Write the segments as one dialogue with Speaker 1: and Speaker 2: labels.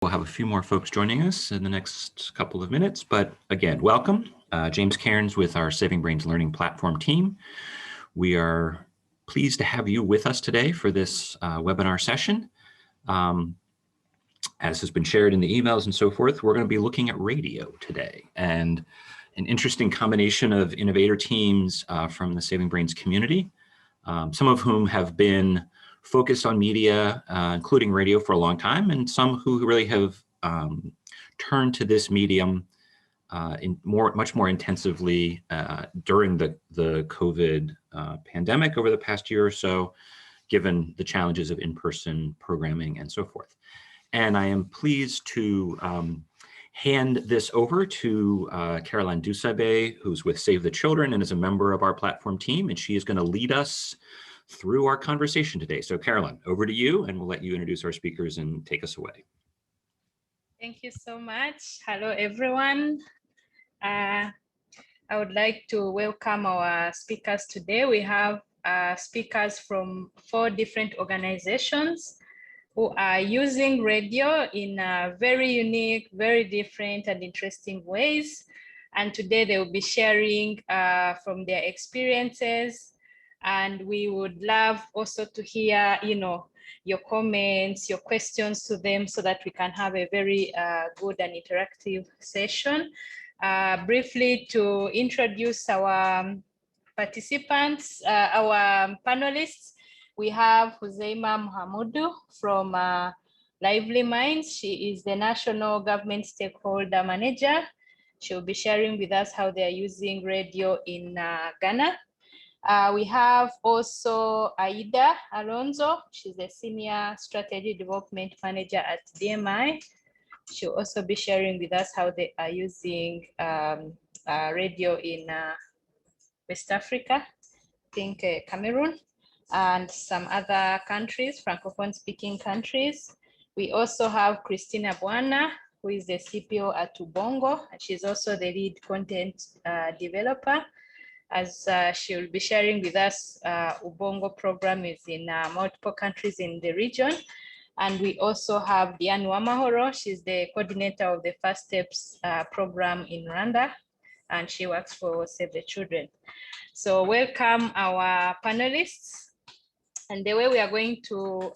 Speaker 1: We'll have a few more folks joining us in the next couple of minutes, but again, welcome. James Cairns with our Saving Brains Learning Platform team. We are pleased to have you with us today for this webinar session. As has been shared in the emails and so forth, we're going to be looking at radio today, and an interesting combination of innovator teams from the Saving Brains community, some of whom have been focused on media, including radio, for a long time, and some who really have turned to this medium much more intensively during the COVID pandemic over the past year or so, given the challenges of in-person programming and so forth. And I am pleased to hand this over to Caroline Dusabe, who's with Save the Children and is a member of our platform team, and she is going to lead us through our conversation today. So Caroline, over to you, and we'll let you introduce our speakers and take us away.
Speaker 2: Thank you so much. Hello, everyone. I would like to welcome our speakers today. We have speakers from 4 different organizations who are using radio in very unique, very different and interesting ways. And today they will be sharing from their experiences. And we would love also to hear, your comments, your questions to them so that we can have a very good and interactive session. Briefly to introduce our participants, our panelists, we have Huzaima Mohamudu from Lively Minds. She is the National Government Stakeholder Manager. She'll be sharing with us how they're using radio in Ghana. We have also Aida Alonso. She's the Senior Strategy Development Manager at DMI. She'll also be sharing with us how they are using radio in West Africa, I think Cameroon, and some other countries, Francophone-speaking countries. We also have Christina Bwana, who is the CPO at Ubongo, and she's also the lead content developer. As she will be sharing with us, Ubongo program is in multiple countries in the region. And we also have Diane Wamahoro. She's the coordinator of the First Steps program in Rwanda, and she works for Save the Children. So welcome our panelists. And the way we are going to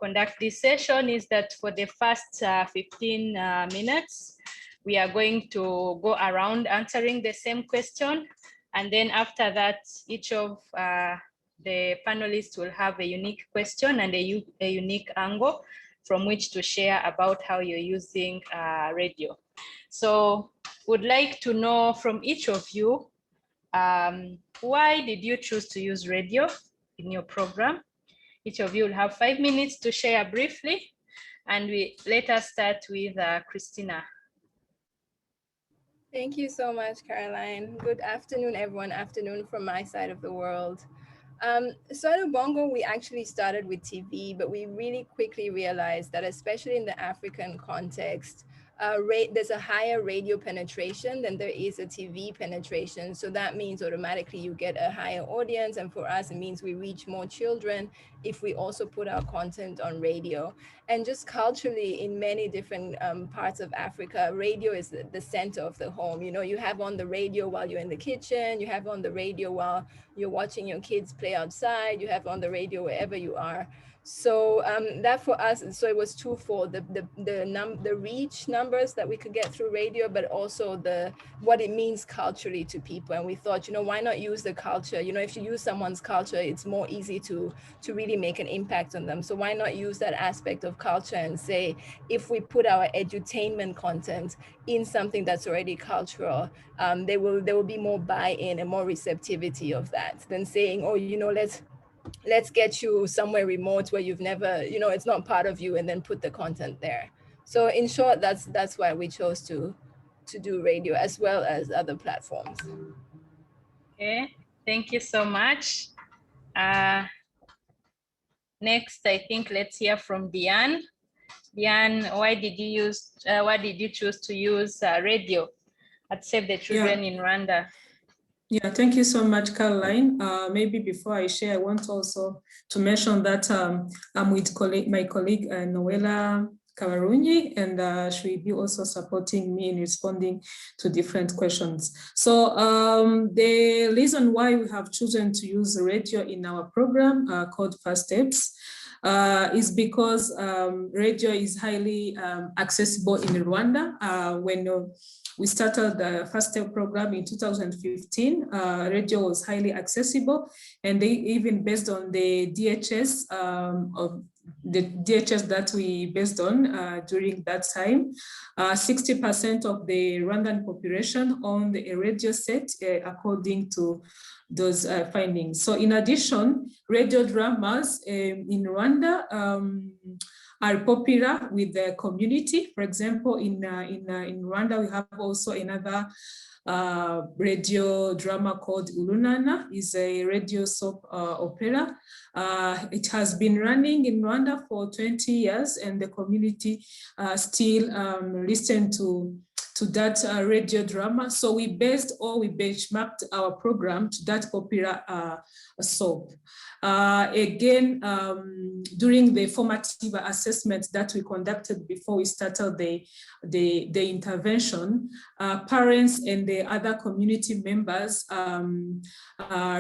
Speaker 2: conduct this session is that for the first 15 minutes, we are going to go around answering the same question. And then after that, each of the panelists will have a unique question and a unique angle from which to share about how you're using radio. So would like to know from each of you, why did you choose to use radio in your program? Each of you will have 5 minutes to share briefly. And let us start with Christina.
Speaker 3: Thank you so much, Caroline. Good afternoon, everyone. Afternoon from my side of the world. So at Ubongo, we actually started with TV, but we really quickly realized that, especially in the African context, there's a higher radio penetration than there is a TV penetration. So that means automatically you get a higher audience. And for us, it means we reach more children if we also put our content on radio. And just culturally, in many different parts of Africa, radio is the center of the home. You have on the radio while you're in the kitchen, you have on the radio while you're watching your kids play outside, you have on the radio wherever you are. So that for us, so it was twofold, the reach numbers that we could get through radio, but also what it means culturally to people. And we thought, why not use the culture? If you use someone's culture, it's more easy to really make an impact on them. So why not use that aspect of culture and say, if we put our edutainment content in something that's already cultural, there will be more buy-in and more receptivity of that than saying, oh, let's get you somewhere remote where you've never, it's not part of you, and then put the content there. So in short, that's why we chose to do radio as well as other platforms.
Speaker 2: Okay, thank you so much. Next, I think let's hear from Diane. Diane, why did you choose to use radio at Save the Children in Rwanda?
Speaker 4: Yeah, thank you so much, Caroline. Maybe before I share, I want also to mention that I'm with my colleague Noella Kavarunyi, and she will be also supporting me in responding to different questions. So the reason why we have chosen to use radio in our program called First Steps is because radio is highly accessible in Rwanda. When we started the First Step program in 2015, radio was highly accessible, and they even based on the DHS of the DHS that we based on during that time, 60% of the Rwandan population owned a radio set according to those findings. So in addition, radio dramas in Rwanda are popular with the community. For example, in Rwanda, we have also another radio drama called Urunana. Is a radio soap opera. It has been running in Rwanda for 20 years, and the community still listen to that radio drama. So we benchmarked our program to that popular soap. Again, during the formative assessment that we conducted before we started the intervention, parents and the other community members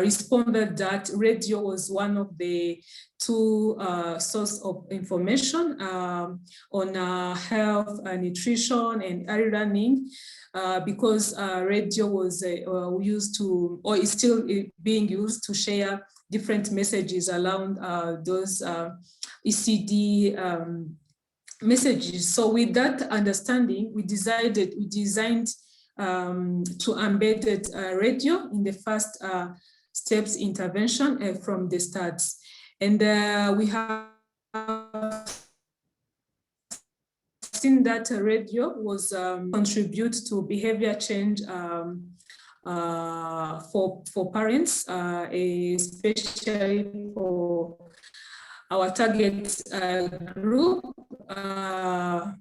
Speaker 4: responded that radio was one of the two source of information on health, nutrition, and early learning, because radio was used to, or is still being used to share different messages around those ECD messages. So with that understanding, we designed to embed radio in the First Steps intervention from the start. And we have seen that radio was contribute to behavior change for parents, especially for our target group, 0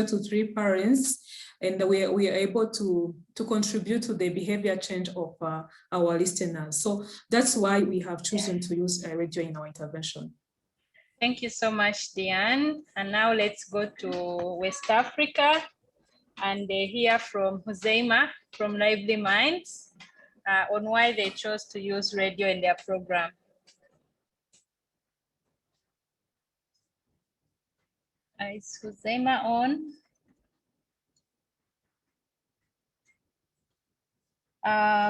Speaker 4: to 3 parents, and we are able to contribute to the behavior change of our listeners. So that's why we have chosen to use radio in our intervention.
Speaker 2: Thank you so much, Diane. And now let's go to West Africa and hear from Huzeima from Lively Minds on why they chose to use radio in their program. Is Huzeima on?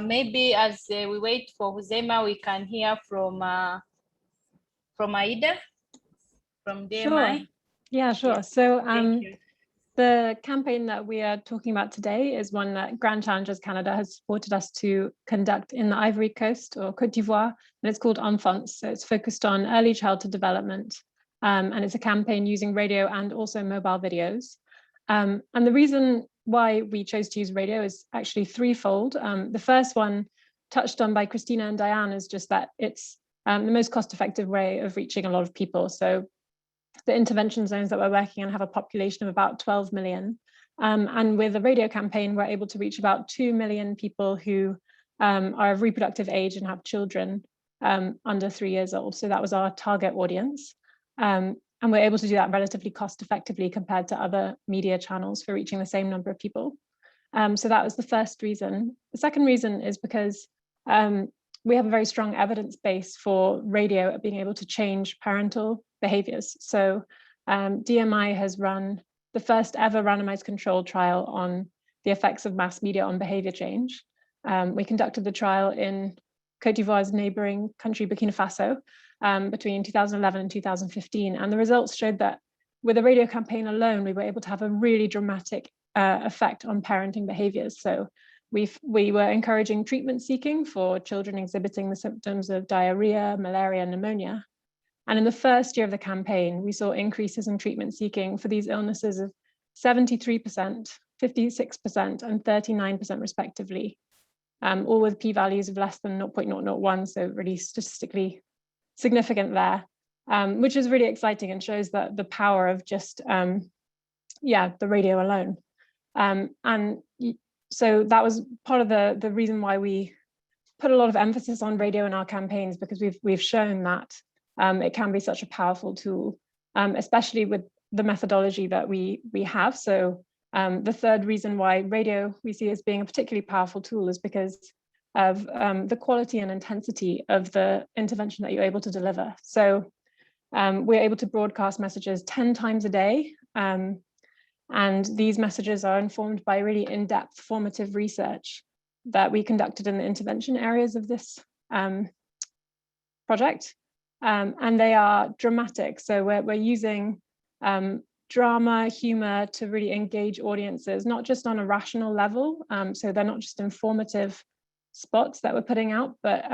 Speaker 2: Maybe as we wait for Huzeima, we can hear from Aida from DMI.
Speaker 5: Sure. Yeah, sure.
Speaker 2: Yes.
Speaker 5: So
Speaker 2: Thank you.
Speaker 5: the campaign that we are talking about today is one that Grand Challenges Canada has supported us to conduct in the Ivory Coast or Côte d'Ivoire, and it's called Enfance. So it's focused on early childhood development, and it's a campaign using radio and also mobile videos. And the reason why we chose to use radio is actually threefold. The first one, touched on by Christina and Diane, is just that it's the most cost-effective way of reaching a lot of people. So the intervention zones that we're working on have a population of about 12 million. And with a radio campaign, we're able to reach about 2 million people who are of reproductive age and have children under 3 years old. So that was our target audience. And we're able to do that relatively cost effectively compared to other media channels for reaching the same number of people. So that was the first reason. The second reason is because we have a very strong evidence base for radio being able to change parental behaviors. So DMI has run the first ever randomized controlled trial on the effects of mass media on behavior change. We conducted the trial in Côte d'Ivoire's neighboring country, Burkina Faso, between 2011 and 2015. And the results showed that with a radio campaign alone, we were able to have a really dramatic effect on parenting behaviors. So we were encouraging treatment seeking for children exhibiting the symptoms of diarrhea, malaria, pneumonia. And in the first year of the campaign, we saw increases in treatment seeking for these illnesses of 73%, 56%, and 39% respectively, all with p-values of less than 0.001, so really statistically significant there, which is really exciting and shows that the power of just, the radio alone. And so that was part of the reason why we put a lot of emphasis on radio in our campaigns, because we've shown that it can be such a powerful tool, especially with the methodology that we have. So the third reason why radio we see as being a particularly powerful tool is because of the quality and intensity of the intervention that you're able to deliver. So we're able to broadcast messages 10 times a day. And these messages are informed by really in-depth formative research that we conducted in the intervention areas of this project. And they are dramatic. So we're using drama, humor to really engage audiences, not just on a rational level. So they're not just informative spots that we're putting out, but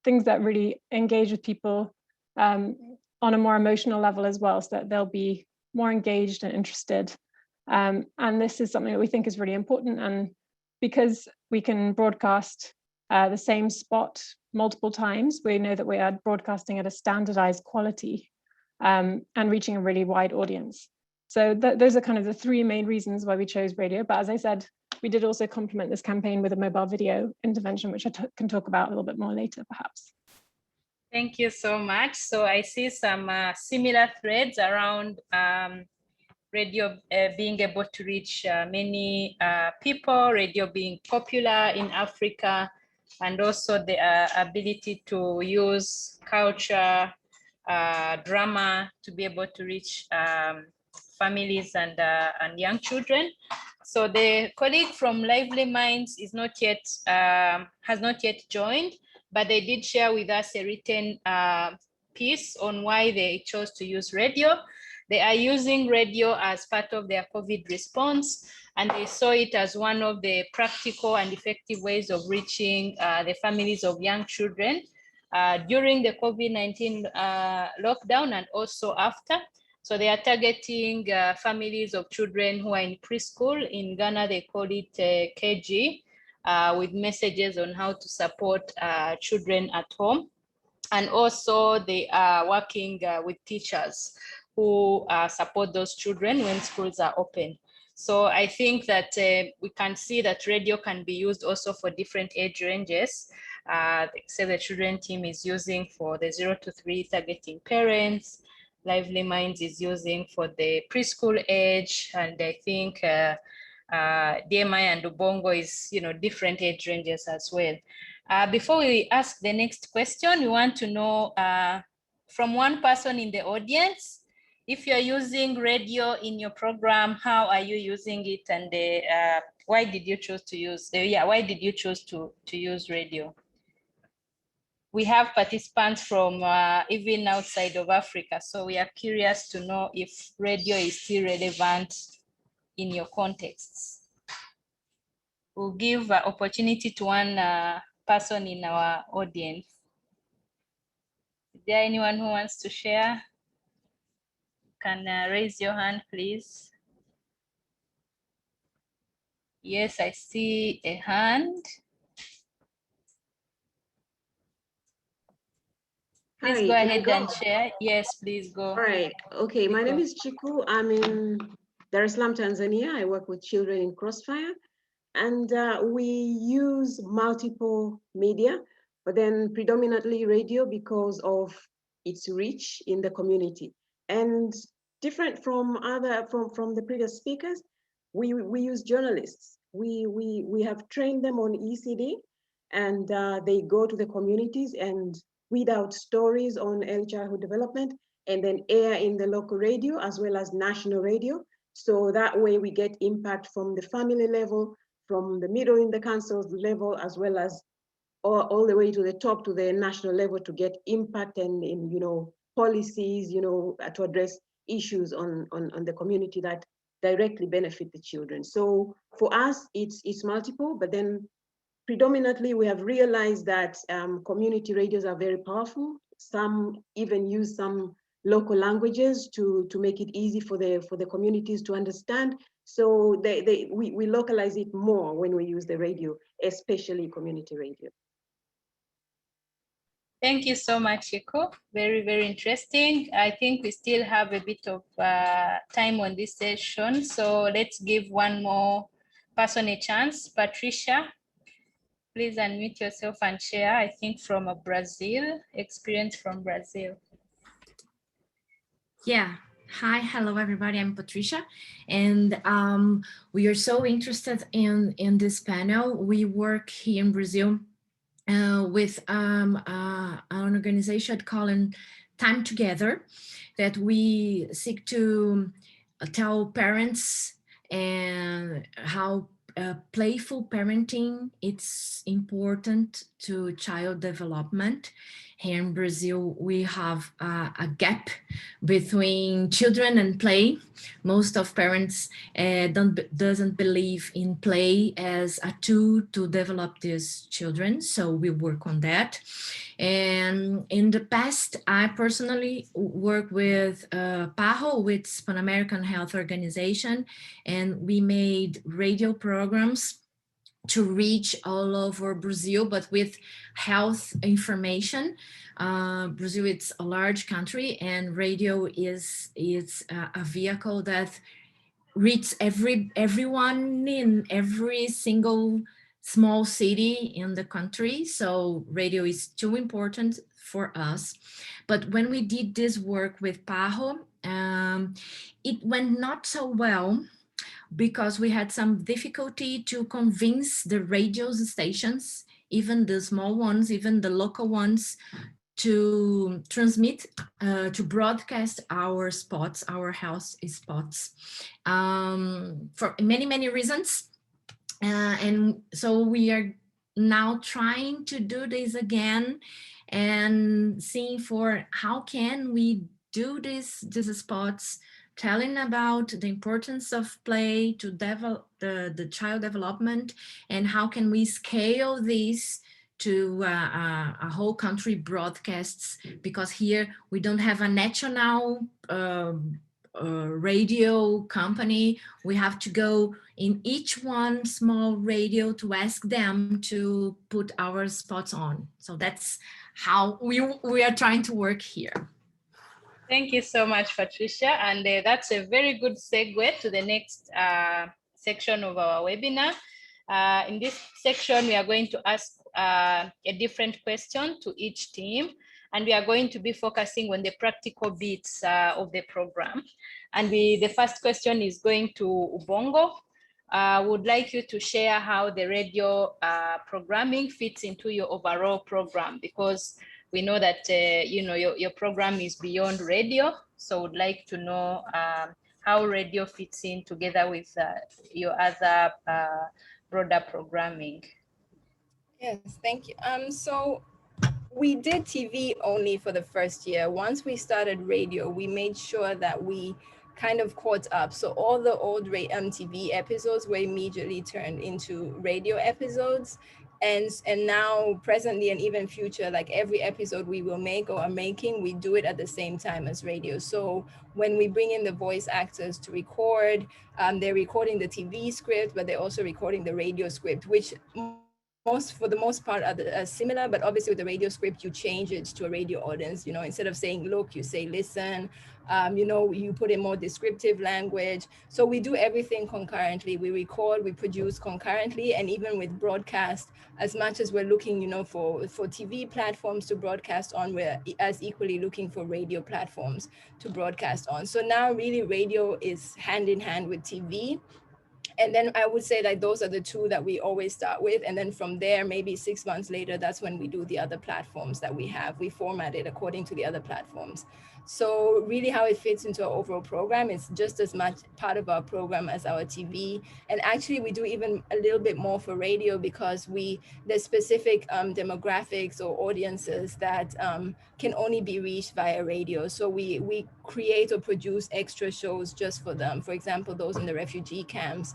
Speaker 5: things that really engage with people on a more emotional level as well, so that they'll be more engaged and interested. And this is something that we think is really important. And because we can broadcast the same spot multiple times, we know that we are broadcasting at a standardized quality and reaching a really wide audience. So those are kind of the three main reasons why we chose radio. But as I said, we did also complement this campaign with a mobile video intervention, which I can talk about a little bit more later, perhaps.
Speaker 2: Thank you so much. So I see some similar threads around radio being able to reach many people, radio being popular in Africa, and also the ability to use culture, drama to be able to reach families and young children. So the colleague from Lively Minds is not yet has not yet joined, but they did share with us a written piece on why they chose to use radio. They are using radio as part of their COVID response, and they saw it as one of the practical and effective ways of reaching the families of young children during the COVID-19 lockdown and also after. So they are targeting families of children who are in preschool. In Ghana, they call it KG, with messages on how to support children at home. And also they are working with teachers who support those children when schools are open. So I think that we can see that radio can be used also for different age ranges. Say the children team is using for the 0 to 3 targeting parents. Lively Minds is using for the preschool age. And I think DMI and Ubongo is, different age ranges as well. Before we ask the next question, we want to know from one person in the audience, if you're using radio in your program, how are you using it, and why did you choose to use? Why did you choose to use radio? We have participants from even outside of Africa, so we are curious to know if radio is still relevant in your contexts. We'll give opportunity to one person in our audience. Is there anyone who wants to share? Can raise your hand, please. Yes, I see a hand. Please go ahead and share. Yes, please go.
Speaker 6: All right. Okay, my name is Chiku. I'm in Dar es Salaam, Tanzania. I work with children in Crossfire. And we use multiple media, but then predominantly radio because of its reach in the community. And different from the previous speakers, we use journalists. We have trained them on ECD, and they go to the communities and read out stories on early childhood development, and then air in the local radio as well as national radio. So that way we get impact from the family level, from the middle in the council's level, as well as all the way to the top, to the national level, to get impact and policies, to address issues on the community that directly benefit the children. So for us, it's multiple, but then predominantly we have realized that community radios are very powerful. Some even use some local languages to make it easy for the communities to understand. So we localize it more when we use the radio, especially community radio.
Speaker 2: Thank you so much, Chiku. Very, very interesting. I think we still have a bit of time on this session. So let's give one more person a chance. Patricia, please unmute yourself and share, I think from Brazil, experience from Brazil.
Speaker 7: Yeah, Hi, hello everybody. I'm Patricia, and we are so interested in this panel. We work here in Brazil with an organization called Time Together, that we seek to tell parents and how playful parenting it's important to child development. Here in Brazil, we have a gap between children and play. Most of parents doesn't believe in play as a tool to develop these children, so we work on that. And in the past, I personally worked with PAHO, with Pan American Health Organization, and we made radio programs to reach all over Brazil, but with health information. Brazil, it's a large country, and radio is a vehicle that reaches everyone in every single small city in the country. So radio is too important for us. But when we did this work with PAHO, it went not so well, because we had some difficulty to convince the radio stations, even the small ones, even the local ones, to transmit, to broadcast our spots, our health spots, for many, many reasons. And so we are now trying to do this again and seeing for how can we do these spots, telling about the importance of play to develop the child development, and how can we scale this to a whole country broadcasts, because here we don't have a national radio company. We have to go in each one small radio to ask them to put our spots on. So that's how we are trying to work here.
Speaker 2: Thank you so much, Patricia. And that's a very good segue to the next section of our webinar. In this section, we are going to ask a different question to each team, and we are going to be focusing on the practical bits of the program. And the first question is going to Ubongo. Would like you to share how the radio programming fits into your overall program, because we know that you know your program is beyond radio. So would like to know how radio fits in together with your other broader programming.
Speaker 3: Yes, thank you. So we did TV only for the first year. Once we started radio, we made sure that we kind of caught up. So all the old TV episodes were immediately turned into radio episodes. And now presently and even future, like every episode we will make or are making, we do it at the same time as radio. So when we bring in the voice actors to record, they're recording the TV script, but they're also recording the radio script, which for the most part are similar, but obviously with the radio script, you change it to a radio audience. You know, instead of saying look, you say listen. You know, you put in more descriptive language. So we do everything concurrently. We record, we produce concurrently, and even with broadcast, as much as we're looking, you know, for TV platforms to broadcast on, we're as equally looking for radio platforms to broadcast on. So now really radio is hand in hand with TV. And then I would say that those are the two that we always start with. And then from there, maybe 6 months later, that's when we do the other platforms that we have. We format it according to the other platforms. So really how it fits into our overall program is just as much part of our program as our TV. And actually we do even a little bit more for radio, because there's specific demographics or audiences that can only be reached via radio. So we create or produce extra shows just for them. For example, those in the refugee camps,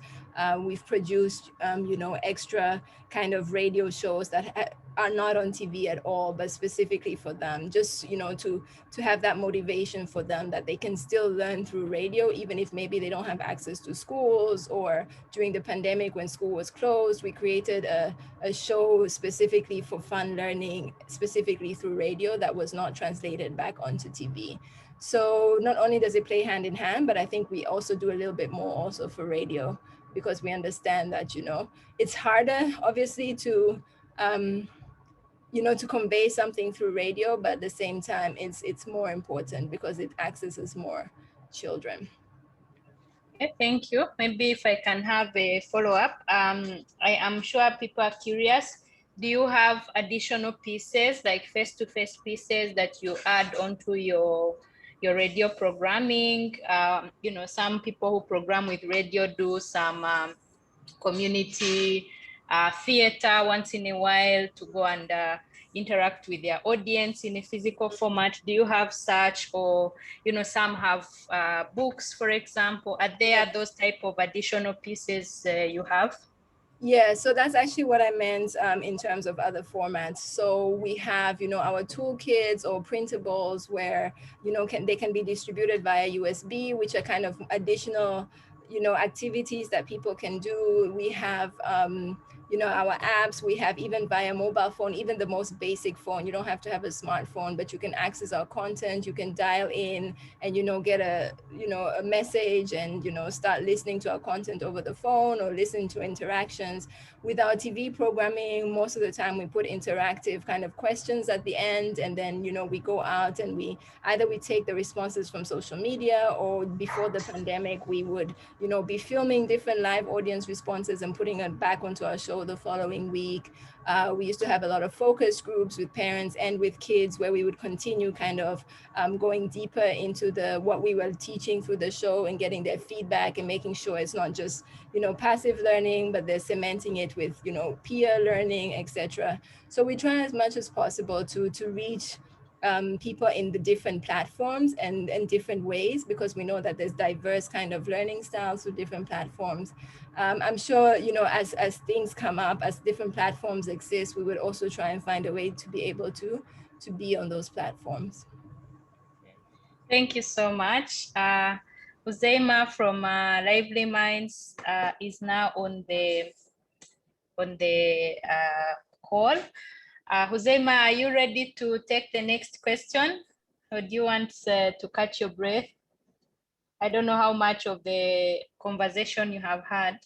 Speaker 3: we've produced, you know, extra kind of radio shows that are not on TV at all, but specifically for them, just, you know, to have that motivation for them that they can still learn through radio, even if maybe they don't have access to schools. Or during the pandemic when school was closed, we created a show specifically for fun learning, specifically through radio, that was not translated back onto TV. So not only does it play hand in hand, but I think we also do a little bit more also for radio, because we understand that, you know, it's harder obviously to, you know, to convey something through radio, but at the same time, it's more important because it accesses more children.
Speaker 2: Okay, thank you. Maybe if I can have a follow-up. I am sure people are curious. Do you have additional pieces, like face-to-face pieces that you add onto your radio programming? You know, some people who program with radio do some community theater once in a while to go and interact with their audience in a physical format. Do you have such, or you know, some have books, for example? Are there those type of additional pieces you have?
Speaker 3: Yeah, so that's actually what I meant in terms of other formats. So we have, you know, our toolkits or printables where, you know, they can be distributed via USB, which are kind of additional, you know, activities that people can do. We have, you know, our apps. We have even via mobile phone, even the most basic phone. You don't have to have a smartphone, but you can access our content. You can dial in and, you know, get a, you know, a message and, you know, start listening to our content over the phone or listen to interactions. With our TV programming, most of the time we put interactive kind of questions at the end, and then, you know, we go out and we take the responses from social media, or before the pandemic, we would, you know, be filming different live audience responses and putting it back onto our show the following week. We used to have a lot of focus groups with parents and with kids where we would continue kind of going deeper into what we were teaching through the show and getting their feedback and making sure it's not just, you know, passive learning, but they're cementing it with, you know, peer learning, etc. So we try as much as possible to reach people in the different platforms and different ways, because we know that there's diverse kind of learning styles through different platforms. I'm sure, you know, as things come up, as different platforms exist, we would also try and find a way to be able to be on those platforms.
Speaker 2: Thank you so much. Uzaima from Lively Minds is now on the call. Uzaima, are you ready to take the next question, or do you want to catch your breath? I don't know how much of the conversation you have had.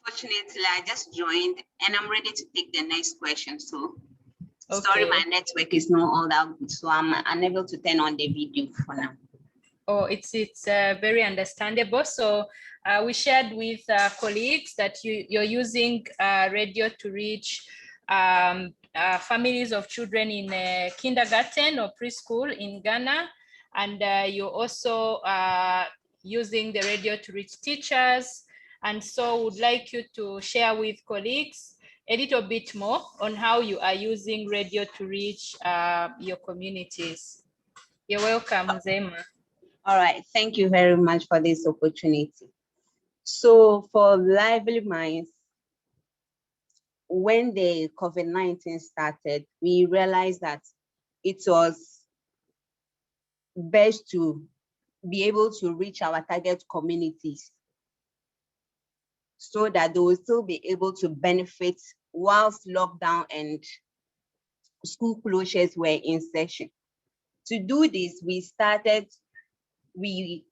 Speaker 8: Fortunately, I just joined and I'm ready to take the next question. So,
Speaker 2: Okay.
Speaker 8: Sorry, my network is not all that good, so I'm unable to turn on the video for now.
Speaker 2: Oh, it's very understandable. So we shared with colleagues that you're using radio to reach families of children in kindergarten or preschool in Ghana. And you're also using the radio to reach teachers. And so would like you to share with colleagues a little bit more on how you are using radio to reach your communities. You're welcome, Uzaima.
Speaker 8: All right, thank you very much for this opportunity. So for Lively Minds, when the COVID-19 started, we realized that it was best to be able to reach our target communities so that they will still be able to benefit whilst lockdown and school closures were in session. To do this, we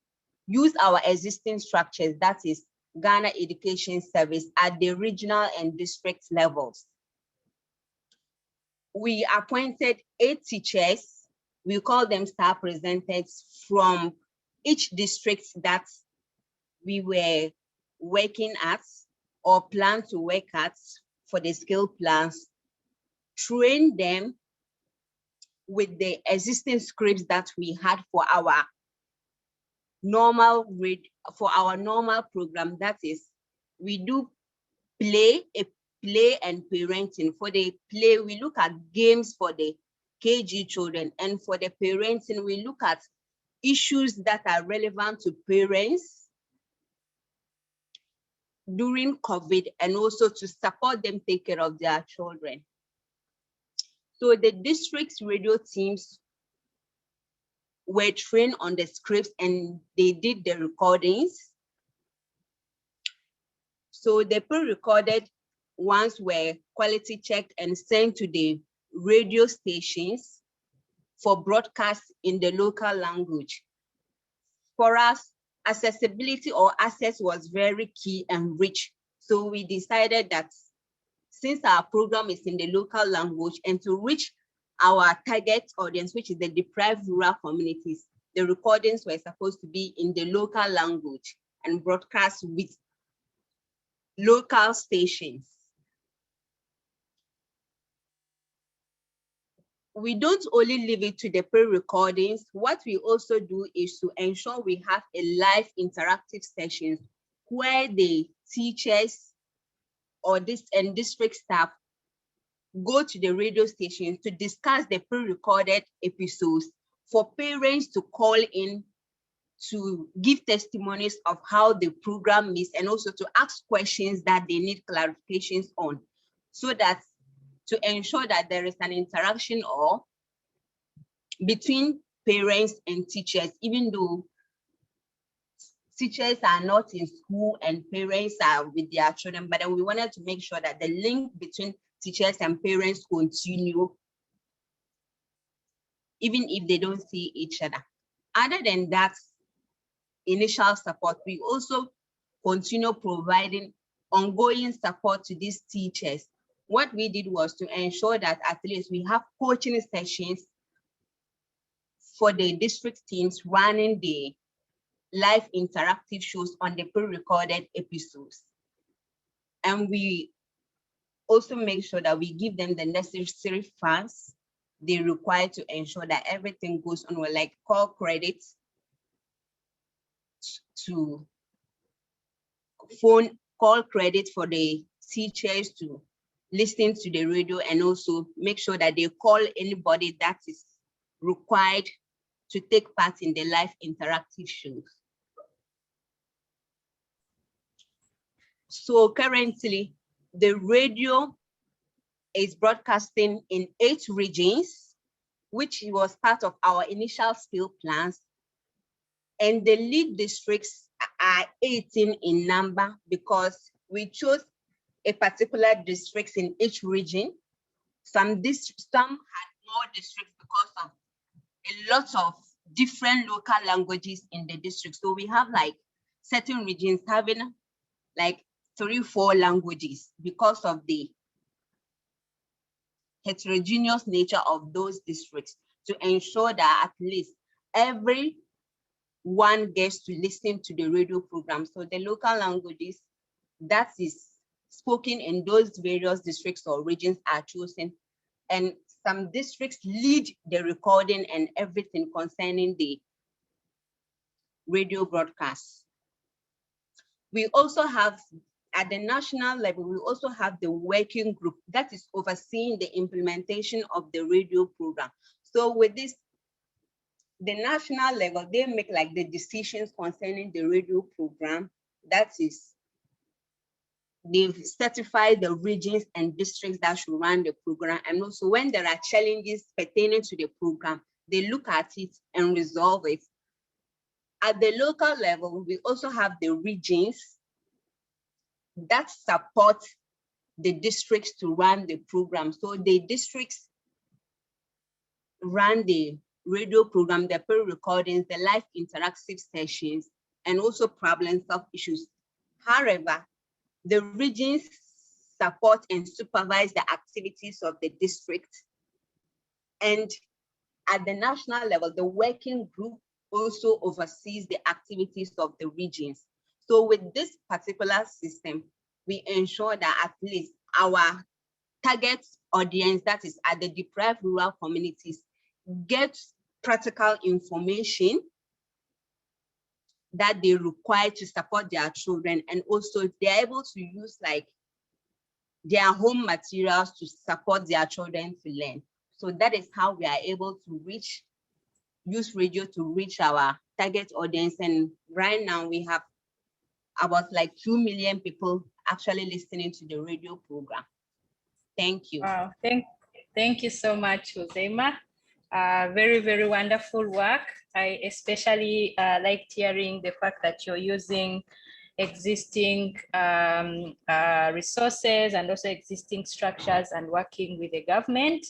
Speaker 8: used our existing structures, that is Ghana Education Service, at the regional and district levels. We appointed 8 teachers, we call them star presenters, from each district that we were working at or plan to work at for the skill plans, train them with the existing scripts that we had for our normal program. That is, we do play and parenting. For the play, we look at games for the KG children, and for the parenting, we look at issues that are relevant to parents during COVID, and also to support them take care of their children. So the district's radio teams were trained on the scripts and they did the recordings. So the pre-recorded ones were quality checked and sent to the radio stations for broadcast in the local language. For us, accessibility or access was very key and rich. So we decided that since our program is in the local language and to reach our target audience, which is the deprived rural communities, the recordings were supposed to be in the local language and broadcast with local stations. We don't only leave it to the pre-recordings. What we also do is to ensure we have a live interactive sessions where the teachers or district staff go to the radio stations to discuss the pre-recorded episodes for parents to call in to give testimonies of how the program is and also to ask questions that they need clarifications on, so that to ensure that there is an interaction or between parents and teachers, even though teachers are not in school and parents are with their children, but then we wanted to make sure that the link between teachers and parents continue, even if they don't see each other. Other than that initial support, we also continue providing ongoing support to these teachers. What we did was to ensure that at least we have coaching sessions for the district teams running the live interactive shows on the pre-recorded episodes. And we also make sure that we give them the necessary funds they require to ensure that everything goes on well, like call credits to phone call credit for the teachers to listen to the radio, and also make sure that they call anybody that is required to take part in the live interactive shows. So currently, the radio is broadcasting in 8 regions, which was part of our initial scale plans. And the lead districts are 18 in number because we chose a particular district in each region. Some had more districts because of a lot of different local languages in the district. So we have like certain regions having like 3-4 languages because of the heterogeneous nature of those districts, to ensure that at least everyone gets to listen to the radio program. So the local languages that is spoken in those various districts or regions are chosen, and some districts lead the recording and everything concerning the radio broadcasts. We also have, at the national level, we also have the working group that is overseeing the implementation of the radio program. So with this, the national level, they make like the decisions concerning the radio program. That is, they've certified the regions and districts that should run the program. And also when there are challenges pertaining to the program, they look at it and resolve it. At the local level, we also have the regions that support the districts to run the program. So the districts run the radio program, the pre-recordings, the live interactive sessions, and also problem-solved issues. However, the regions support and supervise the activities of the district. And at the national level, the working group also oversees the activities of the regions. So with this particular system, we ensure that at least our target audience, that is at the deprived rural communities, gets practical information that they require to support their children, and also they're able to use like their home materials to support their children to learn. So that is how we are able to use radio to reach our target audience. And right now we have about like 2 million people actually listening to the radio program. Thank you.
Speaker 2: Wow, thank you so much, Uzema. Very, very wonderful work. I especially liked hearing the fact that you're using existing resources and also existing structures and working with the government.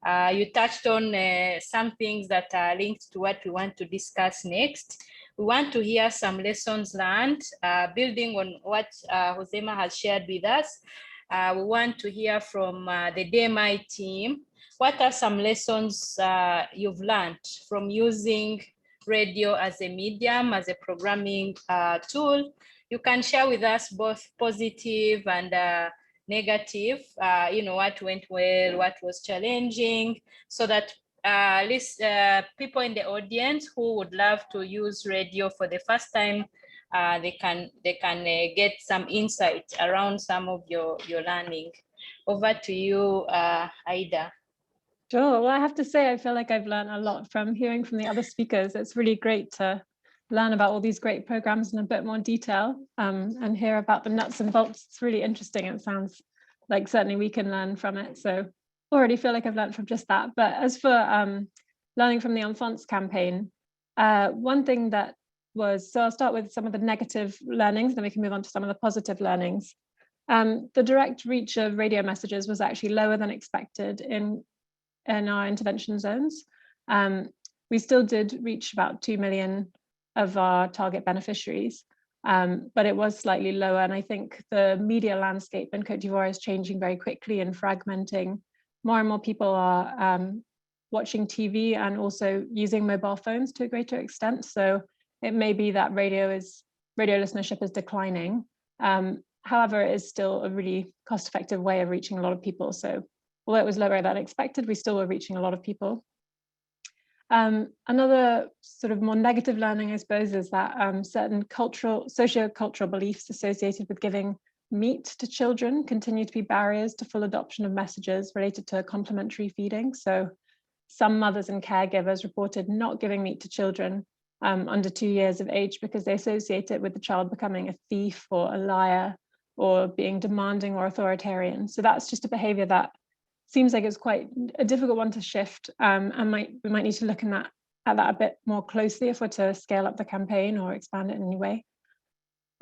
Speaker 2: You touched on some things that are linked to what we want to discuss next. We want to hear some lessons learned, building on what Uzema has shared with us. We want to hear from the DMI team. What are some lessons you've learned from using radio as a medium, as a programming tool. You can share with us both positive and negative, what went well, what was challenging, so that people in the audience who would love to use radio for the first time, they can get some insight around some of your learning. Over to you, Aida.
Speaker 5: Sure. Well, I have to say, I feel like I've learned a lot from hearing from the other speakers. It's really great to learn about all these great programs in a bit more detail and hear about the nuts and bolts. It's really interesting. It sounds like certainly we can learn from it. So already feel like I've learned from just that. But as for learning from the Enfance campaign, one thing that was, so I'll start with some of the negative learnings, then we can move on to some of the positive learnings. The direct reach of radio messages was actually lower than expected in our intervention zones. We still did reach about 2 million of our target beneficiaries, but it was slightly lower. And I think the media landscape in Côte d'Ivoire is changing very quickly and fragmenting. More and more people are watching TV and also using mobile phones to a greater extent. So it may be that radio listenership is declining. However, it is still a really cost-effective way of reaching a lot of people. So although it was lower than expected, we still were reaching a lot of people. Another sort of more negative learning, I suppose, is that certain socio-cultural beliefs associated with giving meat to children continue to be barriers to full adoption of messages related to complementary feeding. So some mothers and caregivers reported not giving meat to children under 2 years of age because they associate it with the child becoming a thief or a liar or being demanding or authoritarian. So that's just a behavior that seems like it's quite a difficult one to shift, and we might need to look at that a bit more closely if we're to scale up the campaign or expand it in any way.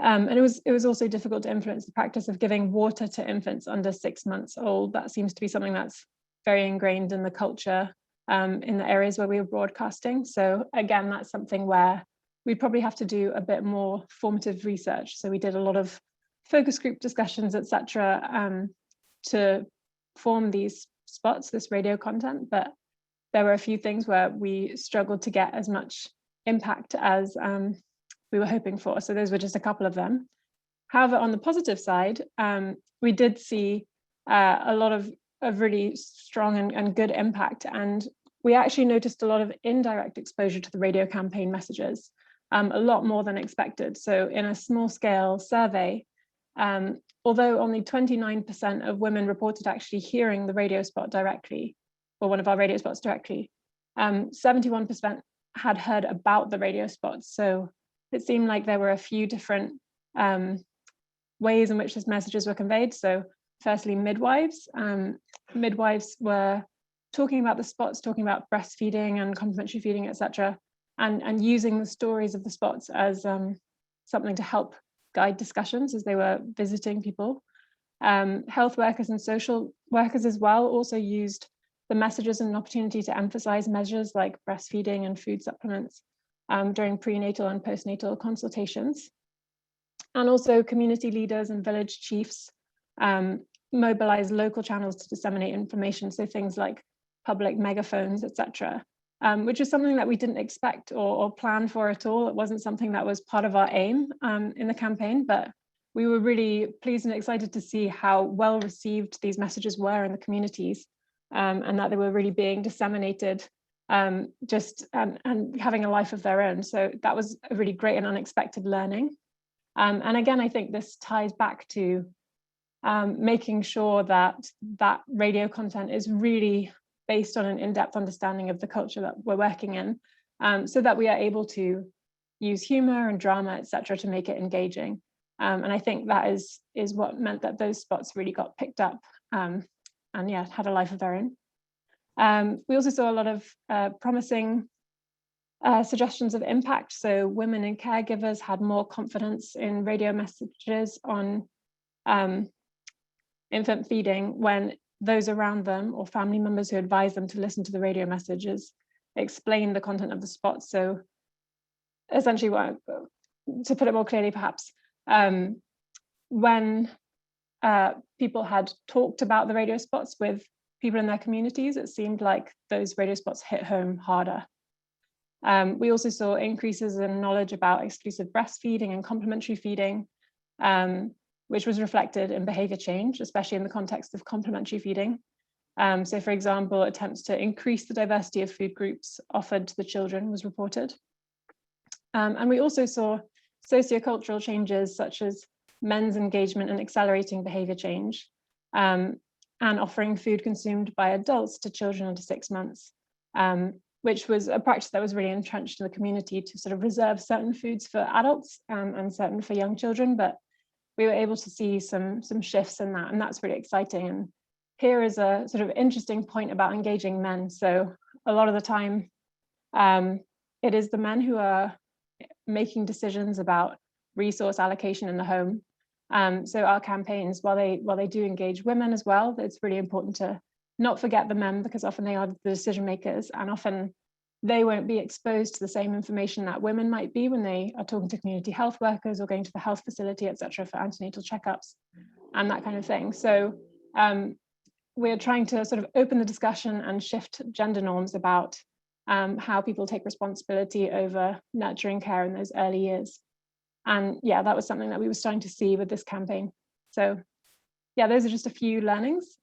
Speaker 5: And it was also difficult to influence the practice of giving water to infants under 6 months old. That seems to be something that's very ingrained in the culture in the areas where we were broadcasting. So again, that's something where we probably have to do a bit more formative research. So we did a lot of focus group discussions, etc., to form these spots, this radio content, but there were a few things where we struggled to get as much impact as we were hoping for. So those were just a couple of them. However, on the positive side, we did see a lot of really strong and good impact. And we actually noticed a lot of indirect exposure to the radio campaign messages, a lot more than expected. So in a small scale survey, although only 29% of women reported actually hearing the radio spot directly, or one of our radio spots directly, 71% had heard about the radio spots. So it seemed like there were a few different ways in which these messages were conveyed. So firstly, midwives. Midwives were talking about the spots, talking about breastfeeding and complementary feeding, etc., and using the stories of the spots as something to help guide discussions as they were visiting people. Health workers and social workers as well also used the messages as an opportunity to emphasize measures like breastfeeding and food supplements during prenatal and postnatal consultations. And also community leaders and village chiefs mobilized local channels to disseminate information. So things like public megaphones, etc., which is something that we didn't expect or plan for at all. It wasn't something that was part of our aim in the campaign, but we were really pleased and excited to see how well received these messages were in the communities, and that they were really being disseminated and having a life of their own. So that was a really great and unexpected learning. And again, I think this ties back to making sure that radio content is really based on an in-depth understanding of the culture that we're working in, so that we are able to use humor and drama, etc., to make it engaging. And I think that is what meant that those spots really got picked up and yeah, had a life of their own. We also saw a lot of promising suggestions of impact. So women and caregivers had more confidence in radio messages on infant feeding when those around them or family members who advised them to listen to the radio messages explain the content of the spots. So essentially, to put it more clearly, perhaps, when people had talked about the radio spots with people in their communities, it seemed like those radio spots hit home harder. We also saw increases in knowledge about exclusive breastfeeding and complementary feeding, which was reflected in behavior change, especially in the context of complementary feeding. So for example, attempts to increase the diversity of food groups offered to the children was reported. And we also saw sociocultural changes such as men's engagement in accelerating behavior change, and offering food consumed by adults to children under 6 months, which was a practice that was really entrenched in the community to sort of reserve certain foods for adults and certain for young children. But we were able to see some shifts in that, and that's really exciting. And here is a sort of interesting point about engaging men. So a lot of the time, it is the men who are making decisions about resource allocation in the home. So our campaigns, while they do engage women as well, it's really important to not forget the men, because often they are the decision makers, and often they won't be exposed to the same information that women might be when they are talking to community health workers or going to the health facility, etc., for antenatal checkups and that kind of thing. So we're trying to sort of open the discussion and shift gender norms about how people take responsibility over nurturing care in those early years. And yeah, that was something that we were starting to see with this campaign. So yeah, those are just a few learnings.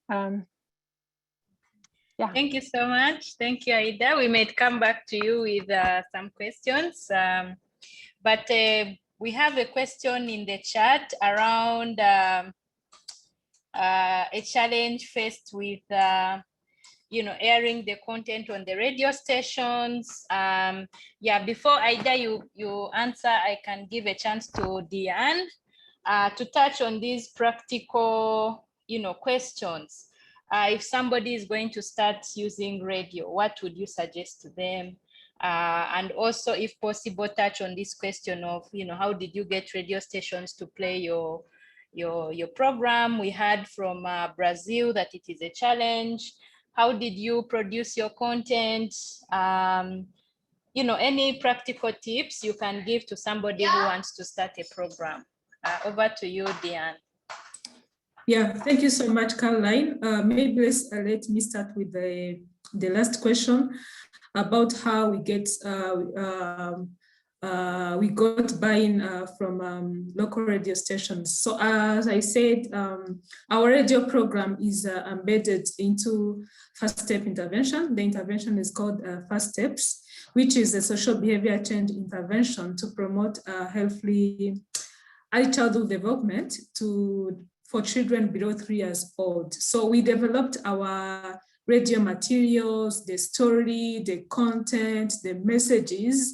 Speaker 5: Yeah.
Speaker 2: Thank you so much. Thank you, Aida. We may come back to you with some questions, but we have a question in the chat around a challenge faced with airing the content on the radio stations. Yeah, before Aida, you answer, I can give a chance to Diane to touch on these practical, questions. If somebody is going to start using radio, what would you suggest to them? And also, if possible, touch on this question of, how did you get radio stations to play your program? We heard from Brazil that it is a challenge. How did you produce your content? Any practical tips you can give to somebody who wants to start a program. Over to you, Diane.
Speaker 4: Yeah, thank you so much, Caroline. Maybe let me start with the last question about how we get we got buy-in from local radio stations. So as I said, our radio program is embedded into First Step intervention. The intervention is called First Steps, which is a social behavior change intervention to promote healthy early childhood development for children below 3 years old. So we developed our radio materials, the story, the content, the messages.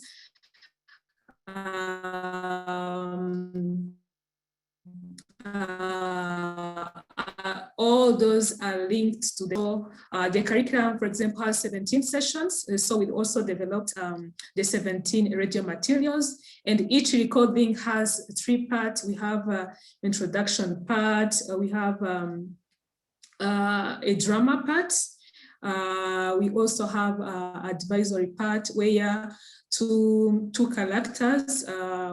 Speaker 4: All those are linked to the curriculum. For example, has 17 sessions. So we also developed the 17 radio materials, and each recording has 3 parts. We have an introduction part, we have a drama part. We also have advisory part where two characters,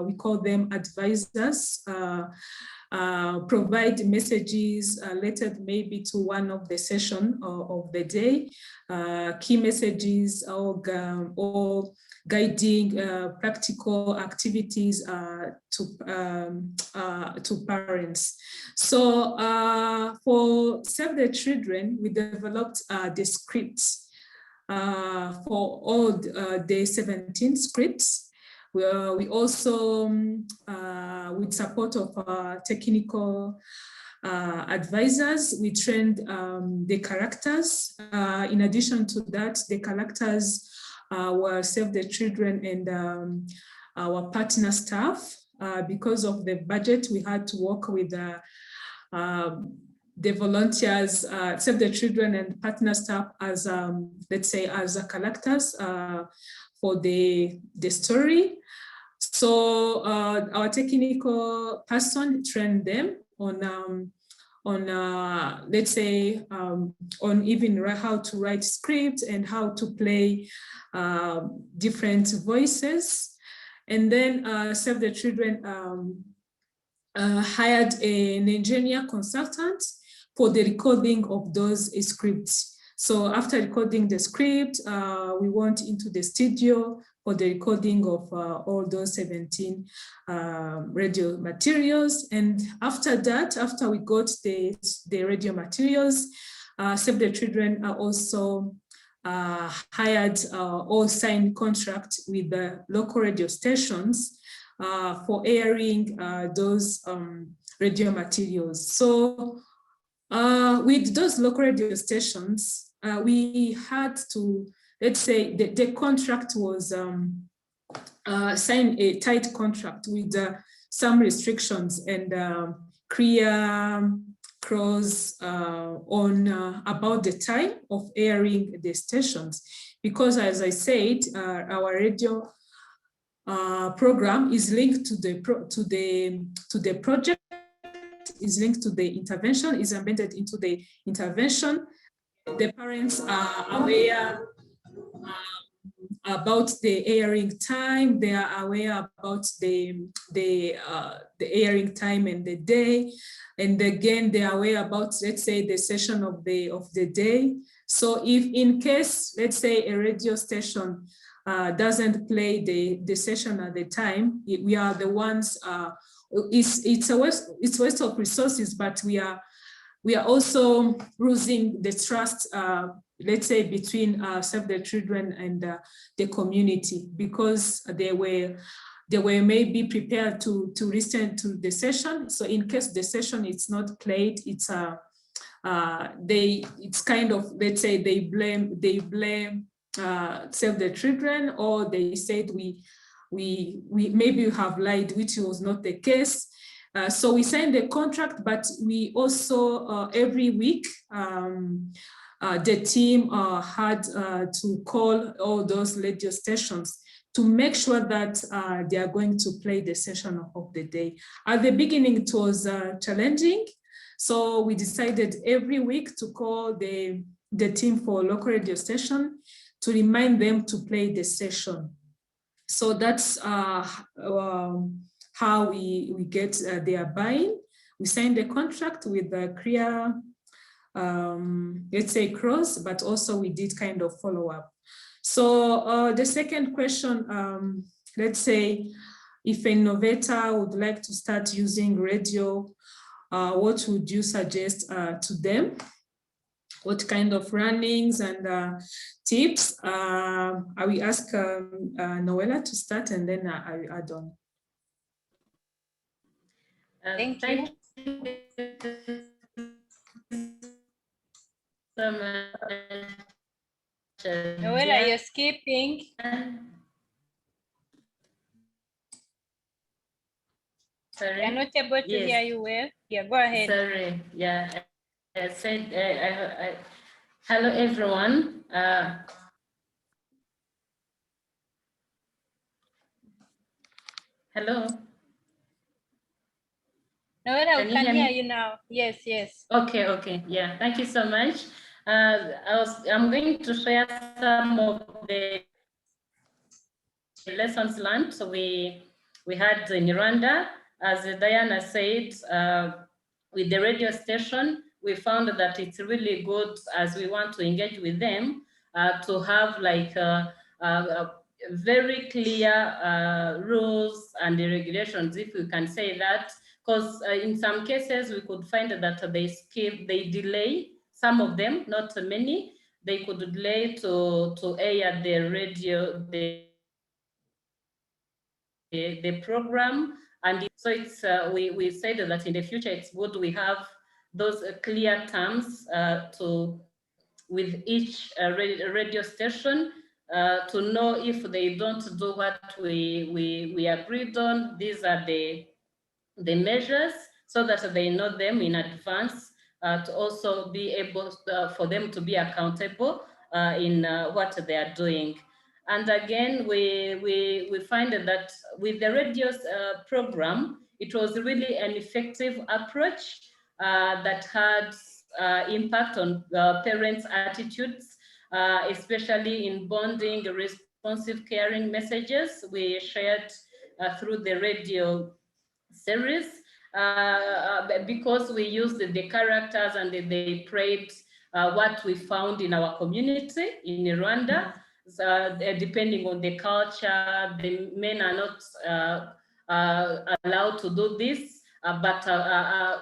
Speaker 4: we call them advisors, provide messages related maybe to one of the session of the day, key messages or guiding practical activities to parents. So for Save the Children, we developed the scripts for all the 17 scripts. We also, with support of technical advisors, we trained the characters. In addition to that, the characters were Save the Children and our partner staff. Because of the budget, we had to work with the volunteers, Save the Children and partner staff as, let's say, as characters for the story. So our technical person trained them on let's say, on even how to write scripts and how to play different voices. And then Save the Children hired an engineer consultant for the recording of those scripts. So after recording the script, we went into the studio for the recording of all those 17 radio materials. And after that, after we got the radio materials, Save the Children are also hired or signed contract with the local radio stations for airing those radio materials. So with those local radio stations, we had to, let's say, the contract was sign a tight contract with some restrictions and clear clause on about the time of airing the stations, because as I said, our radio program is linked to the project, is linked to the intervention, is embedded into the intervention. The parents are aware about the airing time. They are aware about the airing time and the day, and again they are aware about, let's say, the session of the day. So if in case, let's say, a radio station doesn't play the session at the time, we are the ones. It's waste of resources, but we are also losing the trust, let's say, between Save the Children and the community, because they were maybe prepared to listen to the session. So in case the session is not played, it's kind of, let's say, they blame Save the Children, or they said we maybe have lied, which was not the case. So we signed the contract, but we also every week the team had to call all those radio stations to make sure that they are going to play the session of the day. At the beginning, it was challenging, so we decided every week to call the team for local radio station to remind them to play the session. So that's how we get their buy-in. We signed a contract with the clear, let's say, cross, but also we did kind of follow up. So the second question, let's say, if an innovator would like to start using radio, what would you suggest to them? What kind of runnings and tips? I will ask Noella to start, and then I add on.
Speaker 2: Thank you
Speaker 9: so much.
Speaker 2: Noella, you're skipping.
Speaker 9: Sorry.
Speaker 2: I'm not able to hear you well. Yeah, go ahead.
Speaker 9: Sorry. Yeah, I said, hello everyone. Hello.
Speaker 2: Noella, we can hear you now. Yes, yes.
Speaker 9: Okay, yeah. Thank you so much. I'm going to share some of the lessons learned. So we had in Rwanda, as Diana said, with the radio station, we found that it's really good, as we want to engage with them, to have like very clear rules and regulations, if we can say that, because in some cases we could find that they delay, some of them, not many, they could delay to air the radio, the program. And so it's we said that in the future it's good we have those clear terms with each radio station to know if they don't do what we agreed on. These are the measures, so that they know them in advance, to also be able for them to be accountable in what they are doing. And again, we find that with the radio program, it was really an effective approach that had impact on parents' attitudes, especially in bonding responsive caring messages we shared through the radio series, because we used the characters and they prayed what we found in our community in Rwanda. depending on the culture, the men are not allowed to do this, but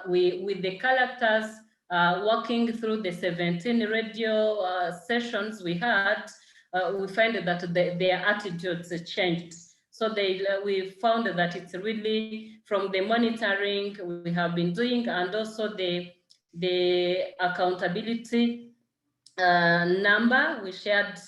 Speaker 9: with the characters working through the 17 radio sessions we had, we find that their attitudes changed. So we found that it's really from the monitoring we have been doing, and also the accountability number we shared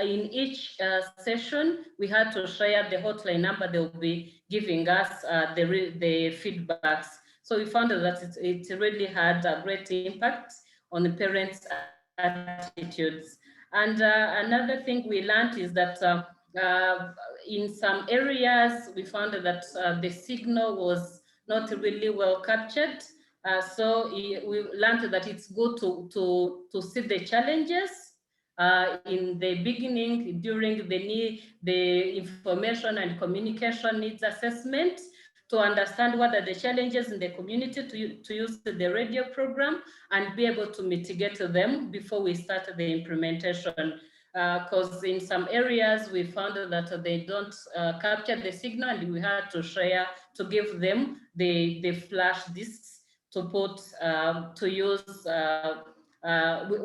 Speaker 9: in each session. We had to share the hotline number they will be giving us the feedbacks. So we found that it really had a great impact on the parents' attitudes. And another thing we learned is that in some areas we found that the signal was not really well captured. So we learned that it's good to see the challenges in the beginning during the information and communication needs assessment, to understand what are the challenges in the community to use the radio program and be able to mitigate them before we start the implementation. Because in some areas we found that they don't capture the signal, and we had to share, to give them the flash disks to put to use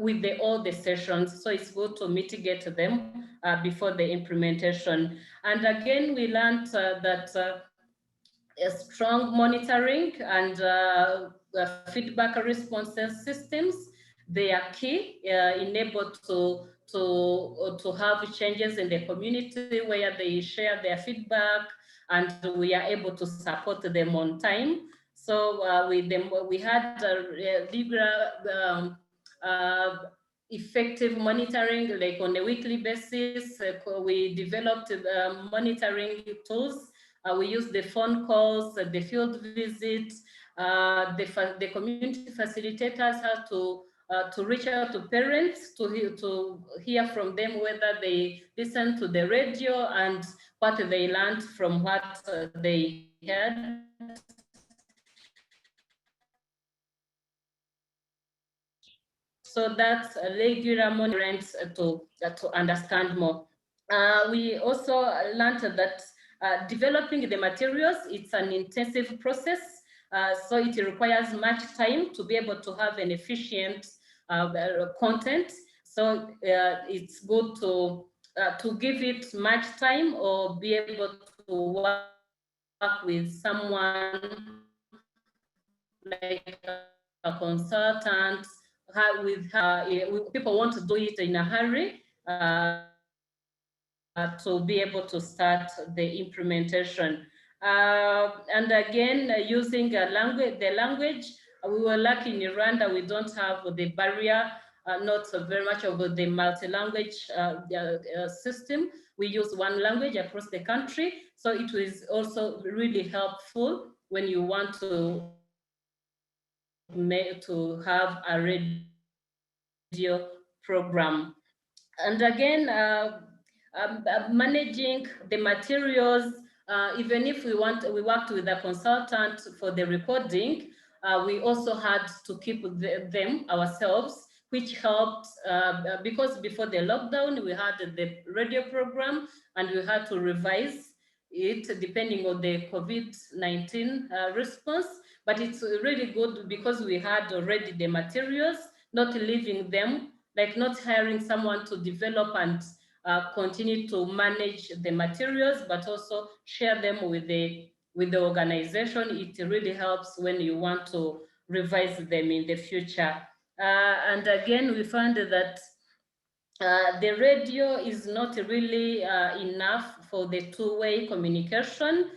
Speaker 9: with all the sessions. So it's good to mitigate them before the implementation. And again, we learned that a strong monitoring and feedback responses systems, they are key, enabled to have changes in the community where they share their feedback, and we are able to support them on time. So with them, we had regular effective monitoring, like on a weekly basis. We developed monitoring tools. We use the phone calls, the field visits. The community facilitators have to reach out to parents to hear from them whether they listen to the radio and what they learned from what they heard. So that's a regular monitoring to understand more. We also learned that developing the materials, it's an intensive process. So it requires much time to be able to have an efficient content. So it's good to give it much time, or be able to work with someone like a consultant. With people want to do it in a hurry to be able to start the implementation. And again, using the language, we were lucky in Rwanda, we don't have the barrier, not very much of the multi-language system. We use one language across the country. So it was also really helpful when you want to have a radio program. And again, managing the materials, even if we worked with a consultant for the recording, we also had to keep them ourselves, which helped because before the lockdown, we had the radio program and we had to revise it depending on the COVID-19 response. But it's really good because we had already the materials, not leaving them, like not hiring someone to develop and continue to manage the materials, but also share them with the organization. It really helps when you want to revise them in the future. And again, we found that the radio is not really enough for the two-way communication,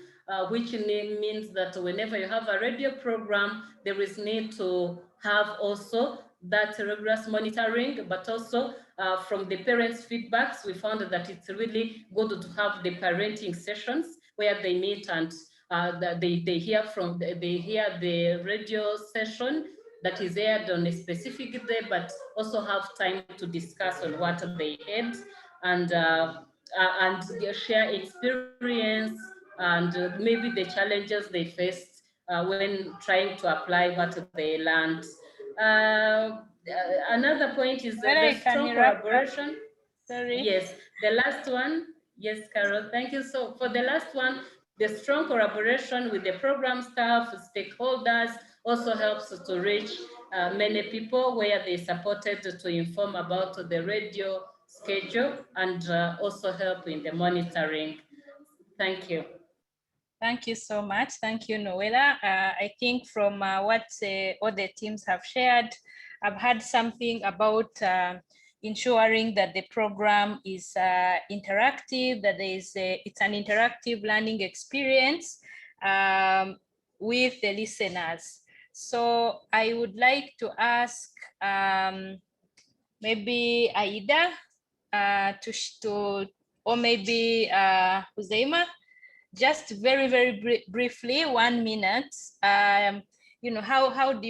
Speaker 9: which means that whenever you have a radio program, there is need to have also that rigorous monitoring, but also from the parents' feedbacks, we found that it's really good to have the parenting sessions where they meet and they hear the radio session that is aired on a specific day, but also have time to discuss on what they heard and share experience and maybe the challenges they faced when trying to apply what they learned. Another point is the strong collaboration.
Speaker 2: Sorry.
Speaker 9: Yes, the last one. Yes, Carol, thank you. So for the last one, the strong collaboration with the program staff, stakeholders also helps to reach many people where they supported to inform about the radio schedule and also help in the monitoring. Thank you.
Speaker 2: Thank you so much. Thank you, Noella. I think from what all the teams have shared, I've heard something about ensuring that the program is interactive, that it's an interactive learning experience with the listeners. So I would like to ask maybe Aida or maybe Huzaima, just very briefly, 1 minute. How do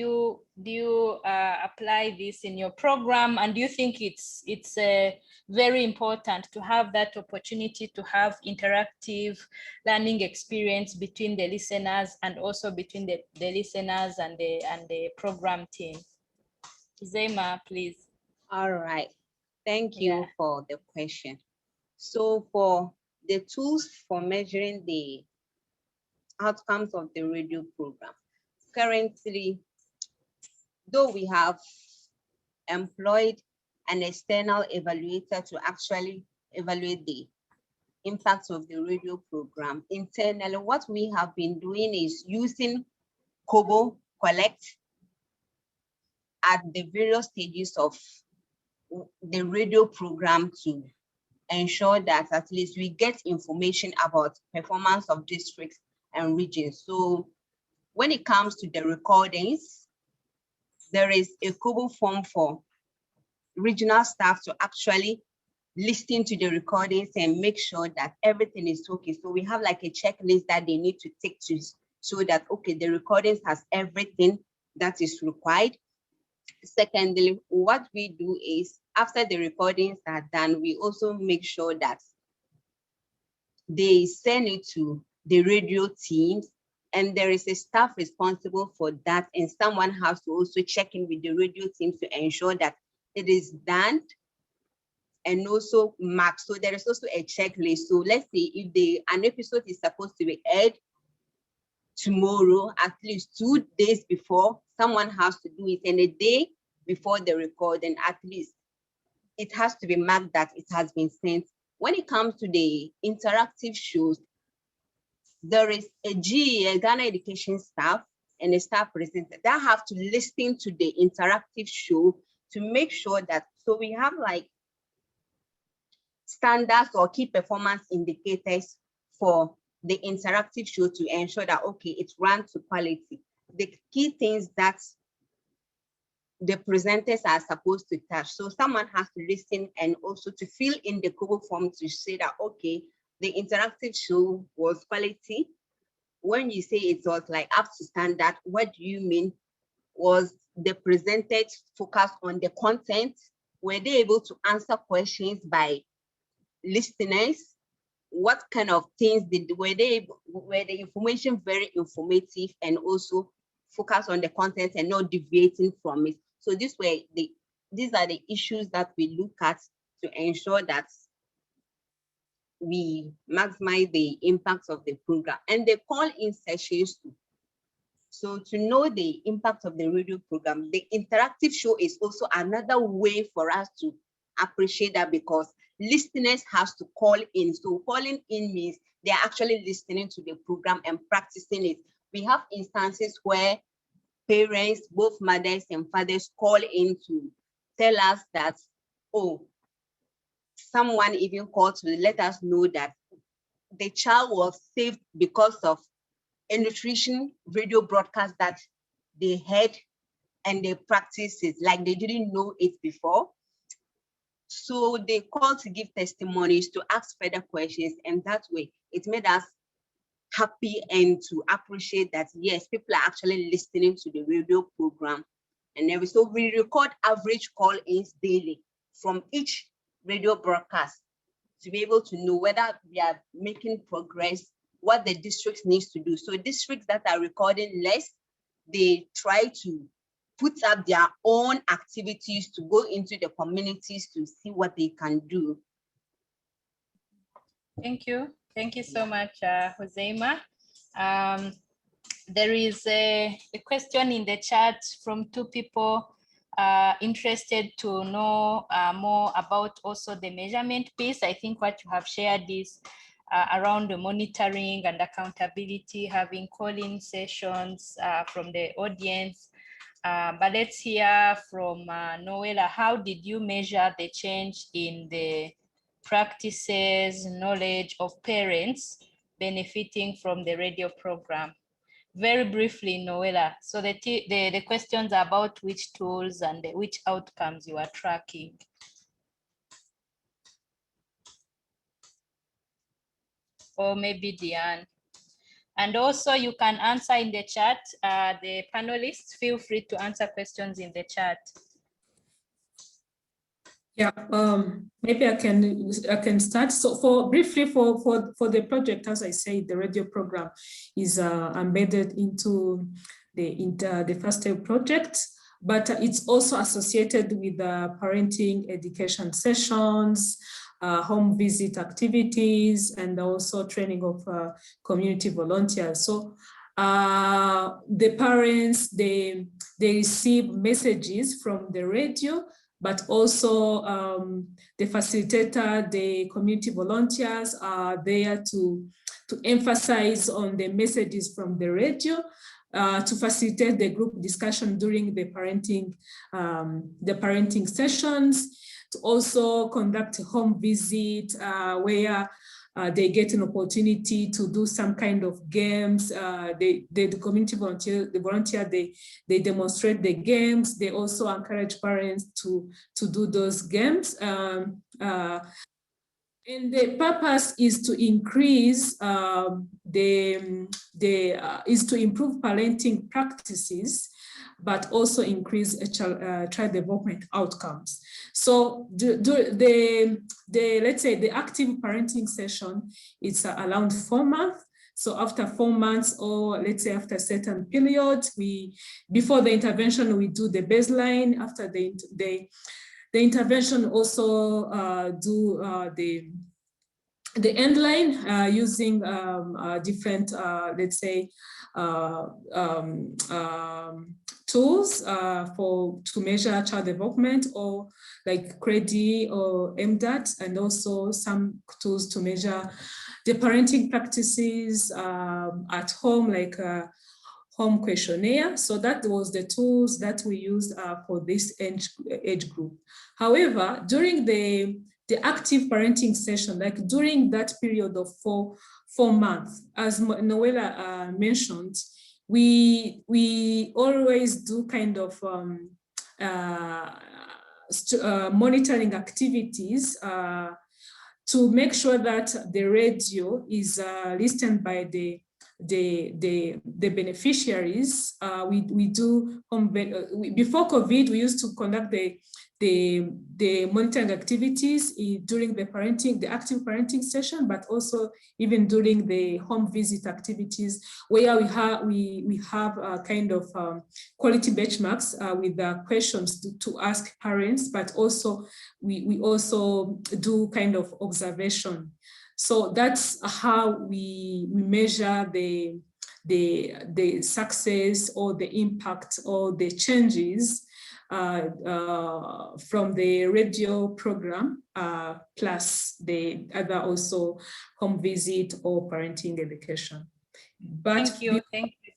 Speaker 2: you apply this in your program, and do you think it's very important to have that opportunity to have interactive learning experience between the listeners and also between the listeners and the program team? Zema, please.
Speaker 8: All right. Thank you for the question. So for the tools for measuring the outcomes of the radio program, currently, though we have employed an external evaluator to actually evaluate the impacts of the radio program, internally, what we have been doing is using Kobo Collect at the various stages of the radio program to ensure that at least we get information about performance of districts and regions. So when it comes to the recordings, there is a Kobo form for regional staff to actually listen to the recordings and make sure that everything is okay. So we have like a checklist that they need to take to show that, okay, the recordings has everything that is required. Secondly, what we do is after the recordings are done, we also make sure that they send it to the radio teams, and there is a staff responsible for that, and someone has to also check in with the radio teams to ensure that it is done and also marked. So there is also a checklist. So let's say if an episode is supposed to be aired tomorrow, at least 2 days before, someone has to do it, and a day before the recording, at least it has to be marked that it has been sent. When it comes to the interactive shows, there is a Ghana Education staff and a staff presenter that have to listen to the interactive show to make sure that, so we have like standards or key performance indicators for the interactive show to ensure that, okay, it runs to quality. The key things that the presenters are supposed to touch. So someone has to listen and also to fill in the Kobo form to say that, okay, the interactive show was quality. When you say it was like up to standard, what do you mean? Was the presenters focused on the content? Were they able to answer questions by listeners? What kind of things were the information very informative and also focus on the content and not deviating from it? So these are the issues that we look at to ensure that we maximize the impacts of the program. And the call-in sessions too. So to know the impact of the radio program, the interactive show is also another way for us to appreciate that, because listeners have to call in. So calling in means they're actually listening to the program and practicing it. We have instances where parents, both mothers and fathers, call in to tell us that, oh, someone even called to let us know that the child was saved because of a nutrition radio broadcast that they heard and they practiced it like they didn't know it before. So they called to give testimonies, to ask further questions, and that way it made us happy and to appreciate that, yes, people are actually listening to the radio program. And so we record average call-ins daily from each radio broadcast to be able to know whether we are making progress, what the districts needs to do. So districts that are recording less, they try to put up their own activities to go into the communities to see what they can do
Speaker 2: Thank you. Thank you so much, Joseima. There is a question in the chat from two people interested to know more about also the measurement piece. I think what you have shared is around the monitoring and accountability, having call-in sessions from the audience. But let's hear from Noella. How did you measure the change in the practices, knowledge of parents benefiting from the radio program? Very briefly, Noella. So the questions are about which tools and which outcomes you are tracking. Or maybe Diane. And also you can answer in the chat. The panelists, feel free to answer questions in the chat.
Speaker 4: Yeah, maybe I can start. So for the project, as I said, the radio program is embedded into the First Step project, but it's also associated with parenting education sessions, home visit activities, and also training of community volunteers. So the parents, they receive messages from the radio, but also the facilitator, the community volunteers are there to emphasize on the messages from the radio, to facilitate the group discussion during the parenting sessions, to also conduct a home visit where they get an opportunity to do some kind of games. The community volunteer, they demonstrate the games. They also encourage parents to do those games. And the purpose is to increase is to improve parenting practices, but also increase child development outcomes. So let's say the active parenting session, it's around 4 months. So after 4 months, or let's say after a certain period, before the intervention, we do the baseline. After the intervention, also do the end line using different, let's say, tools to measure child development, or like CREDI or MDAT, and also some tools to measure the parenting practices at home, like home questionnaire. So that was the tools that we used for this age group. However, during the active parenting session, like during that period of four months, as Noella mentioned, we always do kind of monitoring activities to make sure that the radio is listened by the beneficiaries. We do before COVID, we used to conduct the monitoring activities during the active parenting session, but also even during the home visit activities, where we have a kind of quality benchmarks with questions to ask parents, but also we also do kind of observation. So that's how we measure the success or the impact or the changes from the radio program, plus the other also home visit or parenting education. But
Speaker 2: thank you,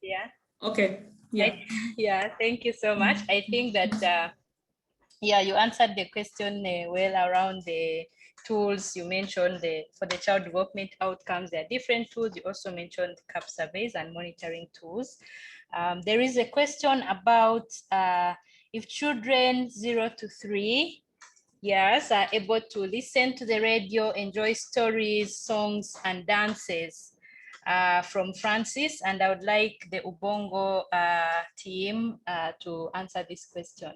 Speaker 2: Dia.
Speaker 4: Okay, yeah.
Speaker 2: Yeah, thank you so much. I think that, yeah, you answered the question well around the tools. You mentioned for the child development outcomes, there are different tools. You also mentioned CAP surveys and monitoring tools. There is a question about if children 0 to 3 years are able to listen to the radio, enjoy stories, songs, and dances. From Francis, and I would like the Ubongo team to answer this question.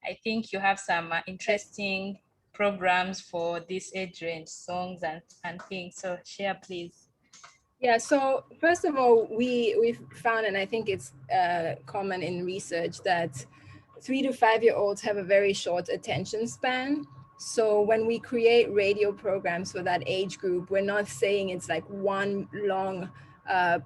Speaker 2: I think you have some interesting programs for this age range, songs and things, so share please.
Speaker 3: Yeah, so first of all, we've found, and I think it's common in research, that 3 to 5 year olds have a very short attention span. So when we create radio programs for that age group, we're not saying it's like one long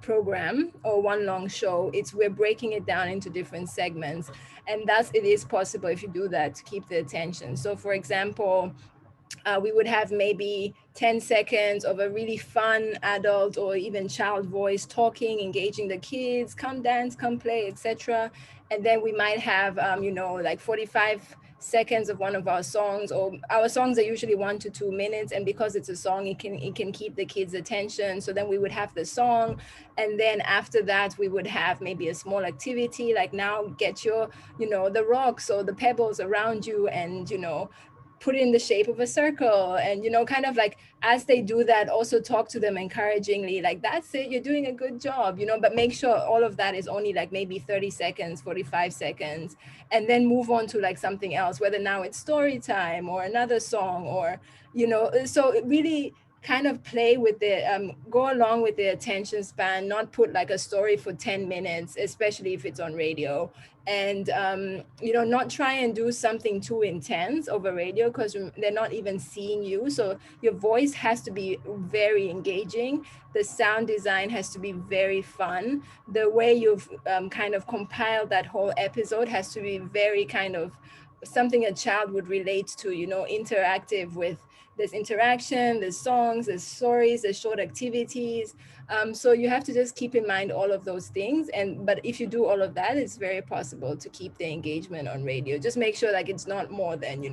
Speaker 3: program or one long show. We're breaking it down into different segments, and it is possible if you do that to keep the attention. So for example, we would have maybe 10 seconds of a really fun adult or even child voice talking, engaging the kids, come dance, come play, etc. And then we might have, like 45 seconds of one of our songs, or our songs are usually 1 to 2 minutes. And because it's a song, it can keep the kids' attention. So then we would have the song. And then after that, we would have maybe a small activity, like now get your, the rocks or the pebbles around you and, put it in the shape of a circle, and kind of like as they do that, also talk to them encouragingly, like that's it, you're doing a good job, but make sure all of that is only like maybe 30 seconds, 45 seconds, and then move on to like something else, whether now it's story time or another song, or so it really kind of play with the go along with the attention span, not put like a story for 10 minutes, especially if it's on radio. And not try and do something too intense over radio, because they're not even seeing you. So your voice has to be very engaging. The sound design has to be very fun. The way you've kind of compiled that whole episode has to be very kind of something a child would relate to, interactive with. There's interaction, there's songs, there's stories, there's short activities. So you have to just keep in mind all of those things. But if you do all of that, it's very possible to keep the engagement on radio. Just make sure like it's not more than,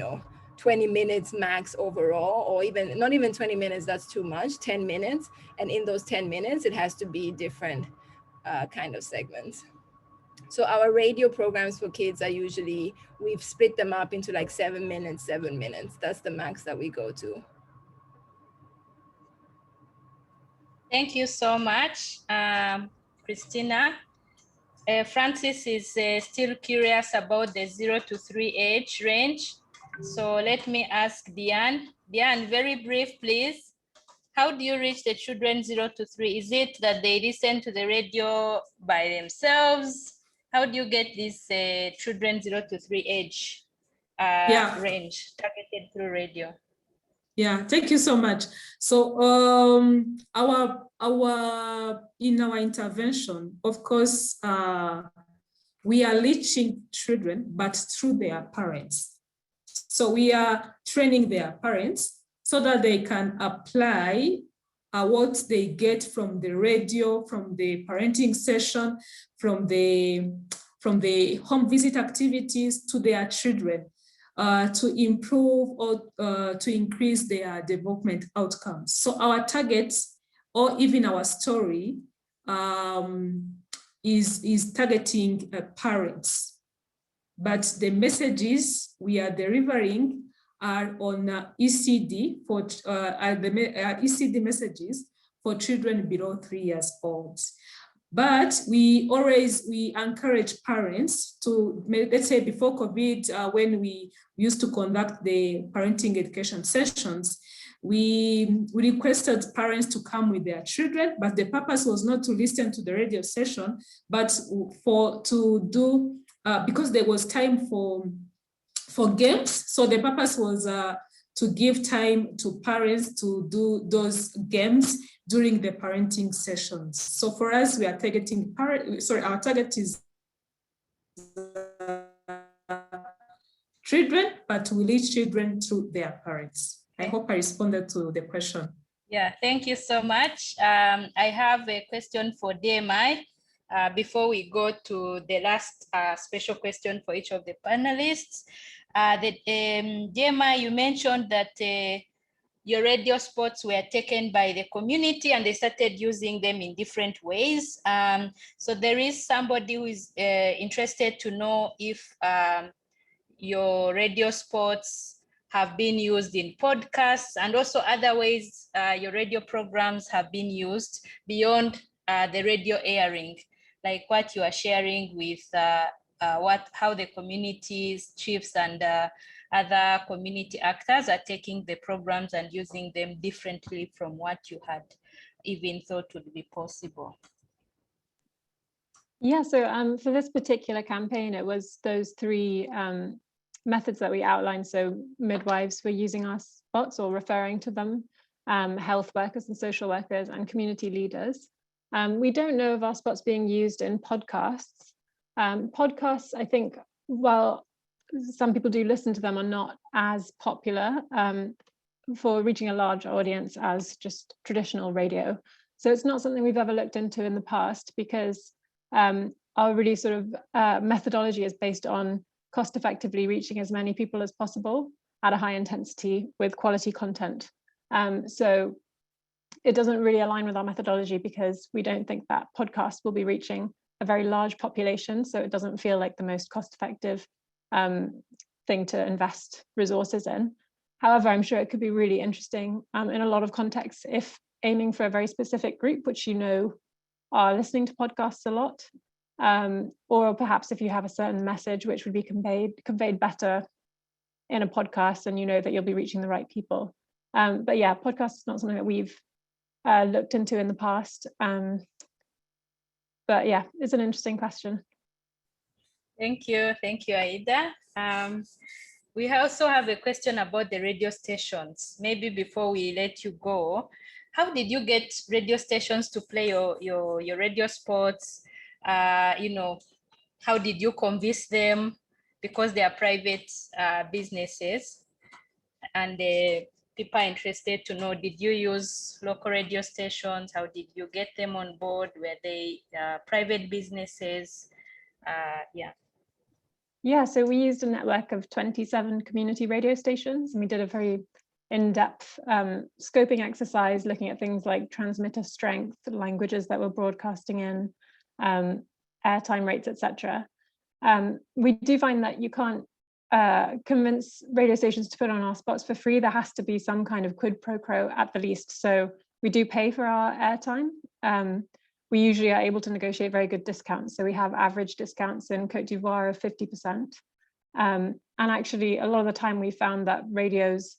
Speaker 3: 20 minutes max overall, or even not even 20 minutes, that's too much, 10 minutes. And in those 10 minutes, it has to be different kind of segments. So our radio programs for kids are usually, we've split them up into like 7 minutes, 7 minutes. That's the max that we go to.
Speaker 2: Thank you so much, Christina. Francis is still curious about the 0 to 3 age range. So let me ask Diane. Diane, very brief, please. How do you reach the children 0 to 3? Is it that they listen to the radio by themselves? How do you get this children 0 to 3 age range targeted through radio?
Speaker 4: Yeah, thank you so much. So in our intervention, of course, we are reaching children, but through their parents. So we are training their parents so that they can apply what they get from the radio, from the parenting session, from the home visit activities to their children, to improve or to increase their development outcomes. So our targets, or even our story, is targeting parents, but the messages we are delivering are on ECD for ECD messages for children below 3 years old. But we encourage parents to, let's say before COVID, when we used to conduct the parenting education sessions, we requested parents to come with their children, but the purpose was not to listen to the radio session, but because there was time for games. So the purpose was to give time to parents to do those games during the parenting sessions. So for us, we are targeting our target is children, but we reach children through their parents. I hope I responded to the question.
Speaker 2: Yeah, thank you so much. I have a question for DMI before we go to the last special question for each of the panelists. DMI, you mentioned that your radio spots were taken by the community and they started using them in different ways. So there is somebody who is interested to know if your radio spots have been used in podcasts and also other ways your radio programs have been used beyond the radio airing, like what you are sharing with how the communities, chiefs, and other community actors are taking the programs and using them differently from what you had even thought would be possible.
Speaker 5: Yeah, so for this particular campaign, it was those three methods that we outlined, so midwives were using our spots or referring to them, health workers and social workers and community leaders. We don't know of our spots being used in podcasts. Podcasts, I think, while some people do listen to them, are not as popular for reaching a large audience as just traditional radio. So it's not something we've ever looked into in the past, because our really sort of methodology is based on cost effectively reaching as many people as possible at a high intensity with quality content. So it doesn't really align with our methodology, because we don't think that podcasts will be reaching a very large population. So it doesn't feel like the most cost effective thing to invest resources in. However, I'm sure it could be really interesting in a lot of contexts if aiming for a very specific group, which you know are listening to podcasts a lot, or perhaps if you have a certain message which would be conveyed better in a podcast, and you know that you'll be reaching the right people. But yeah, podcasts is not something that we've looked into in the past. But yeah, it's an interesting question.
Speaker 2: Thank you, Aida. We also have a question about the radio stations. Maybe before we let you go, how did you get radio stations to play your radio spots? You know, how did you convince them? Because they are private businesses, and people are interested to know, did you use local radio stations? How did you get them on board? Were they private businesses?
Speaker 5: Yeah, so we used a network of 27 community radio stations, and we did a very in-depth scoping exercise looking at things like transmitter strength, languages that we're broadcasting in, airtime rates, etc. We do find that you can't convince radio stations to put on our spots for free. There has to be some kind of quid pro quo at the least. So we do pay for our airtime. We usually are able to negotiate very good discounts. So we have average discounts in Côte d'Ivoire of 50%. And actually, a lot of the time we found that radios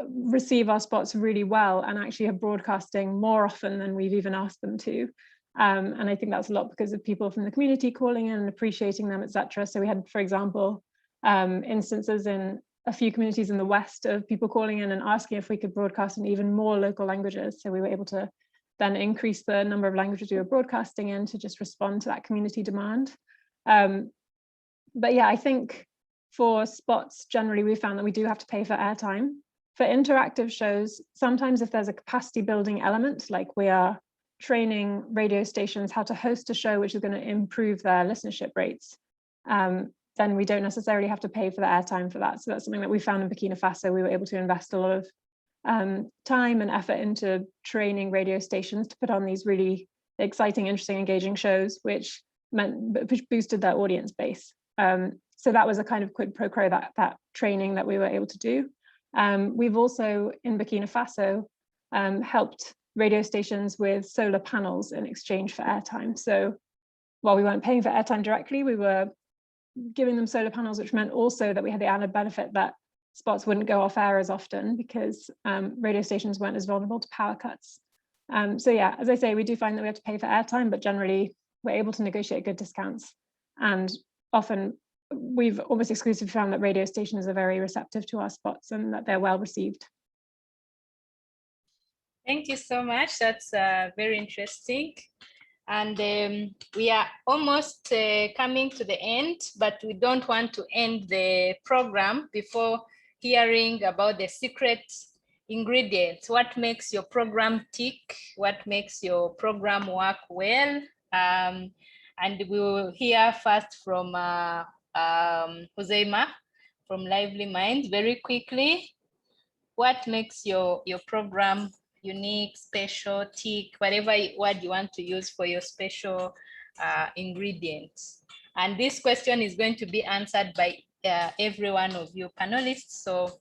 Speaker 5: receive our spots really well and actually are broadcasting more often than we've even asked them to. And I think that's a lot because of people from the community calling in and appreciating them, etc. So we had, for example, instances in a few communities in the West of people calling in and asking if we could broadcast in even more local languages. So we were able to then increase the number of languages we were broadcasting in to just respond to that community demand. But yeah, I think for spots, generally we found that we do have to pay for airtime. For interactive shows, sometimes if there's a capacity building element, like we are training radio stations how to host a show which is going to improve their listenership rates, then we don't necessarily have to pay for the airtime for that. So that's something that we found in Burkina Faso. We were able to invest a lot of time and effort into training radio stations to put on these really exciting, interesting, engaging shows, which boosted their audience base. So that was a kind of quid pro quo, that training that we were able to do. We've also, in Burkina Faso, helped radio stations with solar panels in exchange for airtime. So while we weren't paying for airtime directly, we were giving them solar panels, which meant also that we had the added benefit that spots wouldn't go off air as often because radio stations weren't as vulnerable to power cuts. So yeah, as I say, we do find that we have to pay for airtime, but generally we're able to negotiate good discounts. And often we've almost exclusively found that radio stations are very receptive to our spots and that they're well received.
Speaker 2: Thank you so much. That's very interesting. And we are almost coming to the end, but we don't want to end the program before hearing about the secret ingredients. What makes your program tick? What makes your program work well? And we will hear first from Huzaima from Lively Minds very quickly. What makes your program unique, special, tick, whatever word you want to use for your special ingredients? And this question is going to be answered by every one of you panelists. So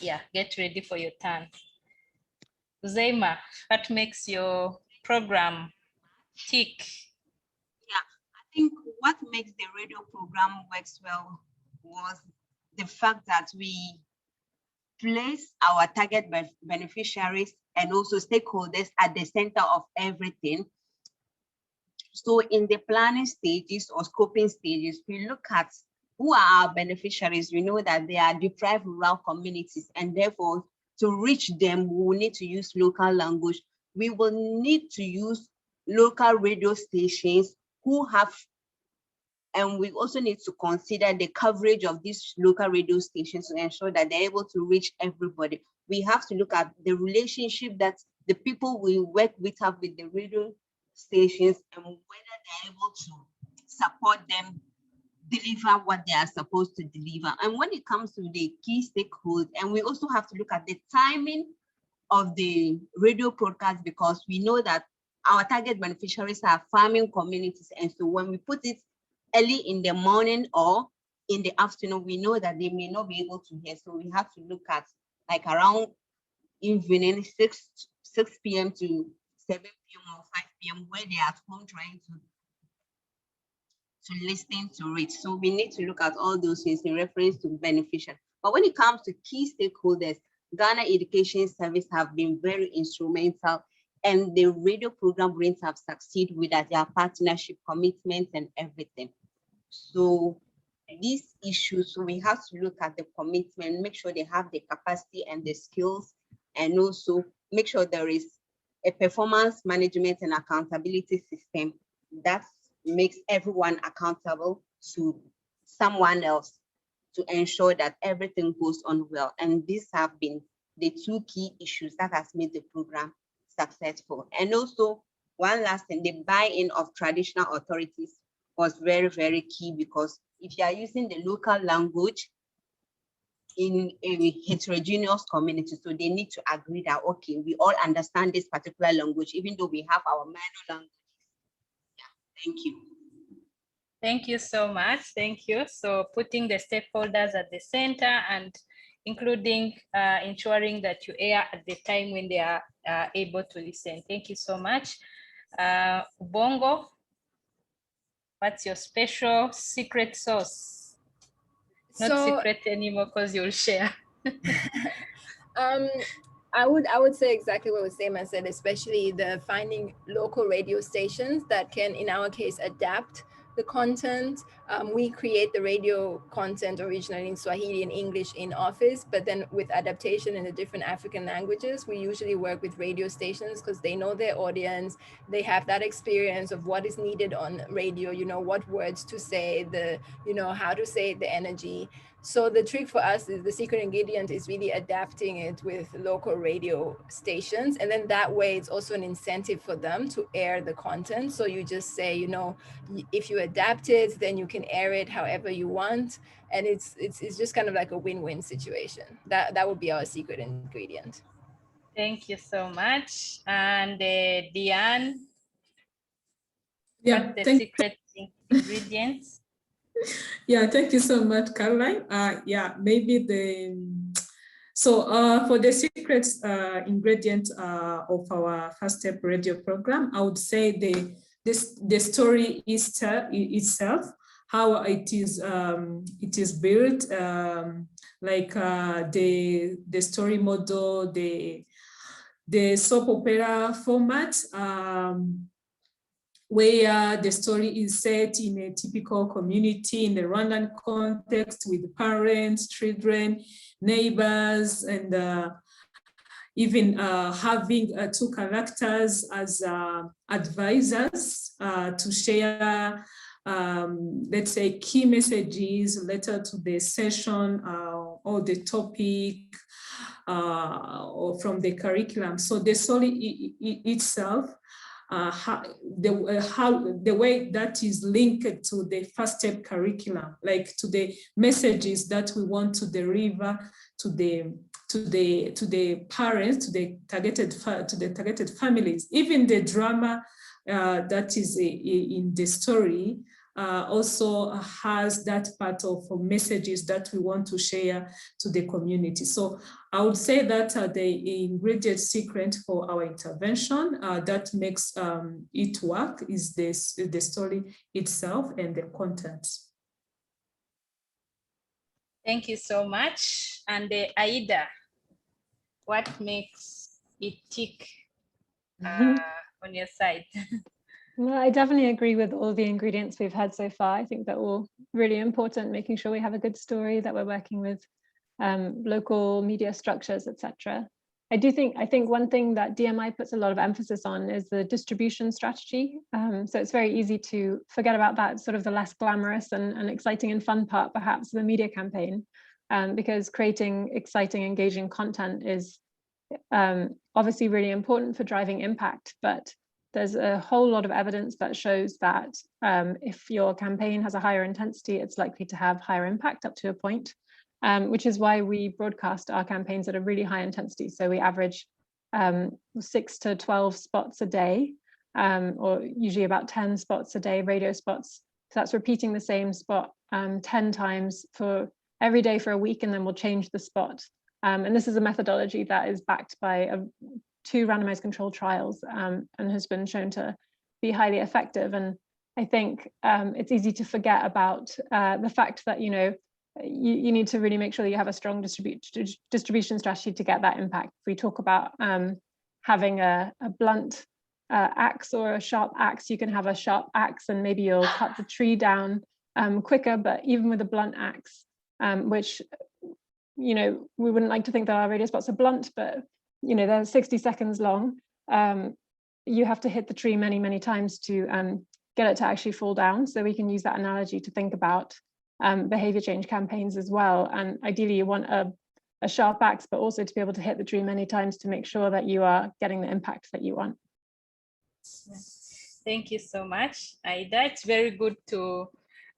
Speaker 2: yeah, get ready for your turn. Huzaima, what makes your program tick?
Speaker 8: Yeah, I think what makes the radio program works well was the fact that we place our target beneficiaries and also stakeholders at the center of everything. So in the planning stages or scoping stages, we look at who are our beneficiaries? We know that they are deprived rural communities, and therefore to reach them, we will need to use local language. We will need to use local radio stations who have, and we also need to consider the coverage of these local radio stations to ensure that they're able to reach everybody. We have to look at the relationship that the people we work with have with the radio stations and whether they're able to support them deliver what they are supposed to deliver. And when it comes to the key stakeholders, and we also have to look at the timing of the radio broadcast, because we know that our target beneficiaries are farming communities. And so when we put it early in the morning or in the afternoon, we know that they may not be able to hear. So we have to look at like around evening, 6 p.m. to 7 p.m. or 5 p.m. where they are at home trying to listen to it. So we need to look at all those things in reference to beneficial. But when it comes to key stakeholders, Ghana Education Service have been very instrumental, and the radio program brains have succeeded with their partnership commitments and everything. So these issues, we have to look at the commitment, make sure they have the capacity and the skills, and also make sure there is a performance management and accountability system that makes everyone accountable to someone else to ensure that everything goes on well. And these have been the two key issues that has made the program successful. And also, one last thing, the buy-in of traditional authorities was very, very key, because if you are using the local language in a heterogeneous community, so they need to agree that, okay, we all understand this particular language, even though we have our minor languages. Yeah, thank you.
Speaker 2: Thank you so much. Thank you. So putting the stakeholders at the center and including ensuring that you air at the time when they are able to listen. Thank you so much. Ubongo, what's your special secret sauce? Not secret anymore because you'll share.
Speaker 3: I would say exactly what Usema said, especially the finding local radio stations that can, in our case, adapt the content. We create the radio content originally in Swahili and English in office, but then with adaptation in the different African languages, we usually work with radio stations because they know their audience. They have that experience of what is needed on radio, you know, what words to say, how to say the energy. So the trick for us is the secret ingredient is really adapting it with local radio stations. And then that way it's also an incentive for them to air the content. So you just say, if you adapt it, then you can air it however you want. And it's just kind of like a win-win situation. That would be our secret ingredient.
Speaker 2: Thank you so much. And Diane,
Speaker 4: yeah,
Speaker 2: what's the secret ingredients?
Speaker 4: Yeah, thank you so much, Caroline. Maybe for the secret ingredient of our First Step radio program, I would say the story itself, how it is built, like the story model, the soap opera format, where the story is set in a typical community in the Rwandan context with parents, children, neighbors, and even having two characters as advisors to share, let's say, key messages related to the session or the topic or from the curriculum. So the story itself, the way that is linked to the First Step curriculum, like to the messages that we want to deliver to the parents, to the targeted families. Even the drama that is in the story also has that part of messages that we want to share to the community. So I would say that the ingredient secret for our intervention that makes it work is the story itself and the content.
Speaker 2: Thank you so much. And Aida, what makes it tick on your side?
Speaker 5: Well, I definitely agree with all the ingredients we've had so far. I think they're all really important, making sure we have a good story, that we're working with local media structures, etc. I think one thing that DMI puts a lot of emphasis on is the distribution strategy. So it's very easy to forget about that, sort of the less glamorous and exciting and fun part, perhaps, of the media campaign, because creating exciting, engaging content is obviously really important for driving impact. But there's a whole lot of evidence that shows that if your campaign has a higher intensity, it's likely to have higher impact up to a point. Which is why we broadcast our campaigns at a really high intensity. So we average 6 to 12 spots a day, or usually about 10 spots a day, radio spots. So that's repeating the same spot 10 times for every day for a week, and then we'll change the spot. And this is a methodology that is backed by 2 randomized controlled trials and has been shown to be highly effective. And I think it's easy to forget about the fact that, you know, you need to really make sure that you have a strong distribution strategy to get that impact. If we talk about having a blunt axe or a sharp axe, you can have a sharp axe and maybe you'll cut the tree down quicker, but even with a blunt axe, which, you know, we wouldn't like to think that our radio spots are blunt, but, you know, they're 60 seconds long. You have to hit the tree many, many times to get it to actually fall down. So we can use that analogy to think about behavior change campaigns as well. And ideally you want a sharp axe, but also to be able to hit the tree many times to make sure that you are getting the impact that you want.
Speaker 2: Thank you so much, Aida. It's very good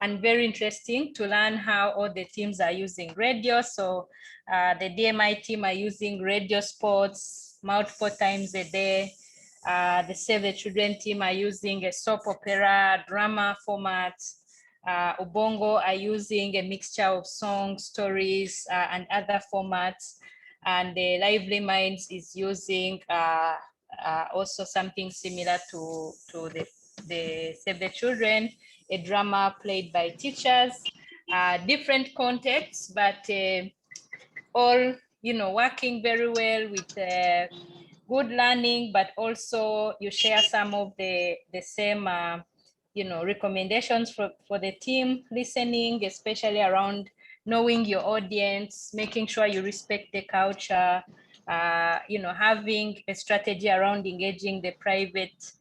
Speaker 2: and very interesting to learn how all the teams are using radio. So the DMI team are using radio spots multiple times a day. The Save the Children team are using a soap opera drama format. Ubongo are using a mixture of songs, stories, and other formats. And the Lively Minds is using also something similar to the Save the Children, a drama played by teachers, different contexts, but all, you know, working very well with good learning, but also you share some of the same you know, recommendations for the team, listening, especially around knowing your audience, making sure you respect the culture, you know, having a strategy around engaging the private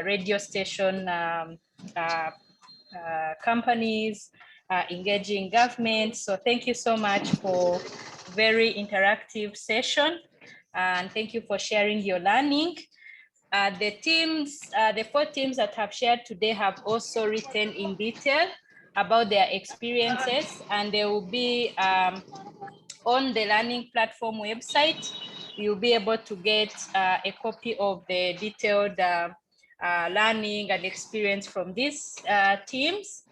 Speaker 2: radio station companies, engaging government. So thank you so much for very interactive session. And thank you for sharing your learning. The 4 teams that have shared today have also written in detail about their experiences, and they will be on the learning platform website. You'll be able to get a copy of the detailed learning and experience from these teams.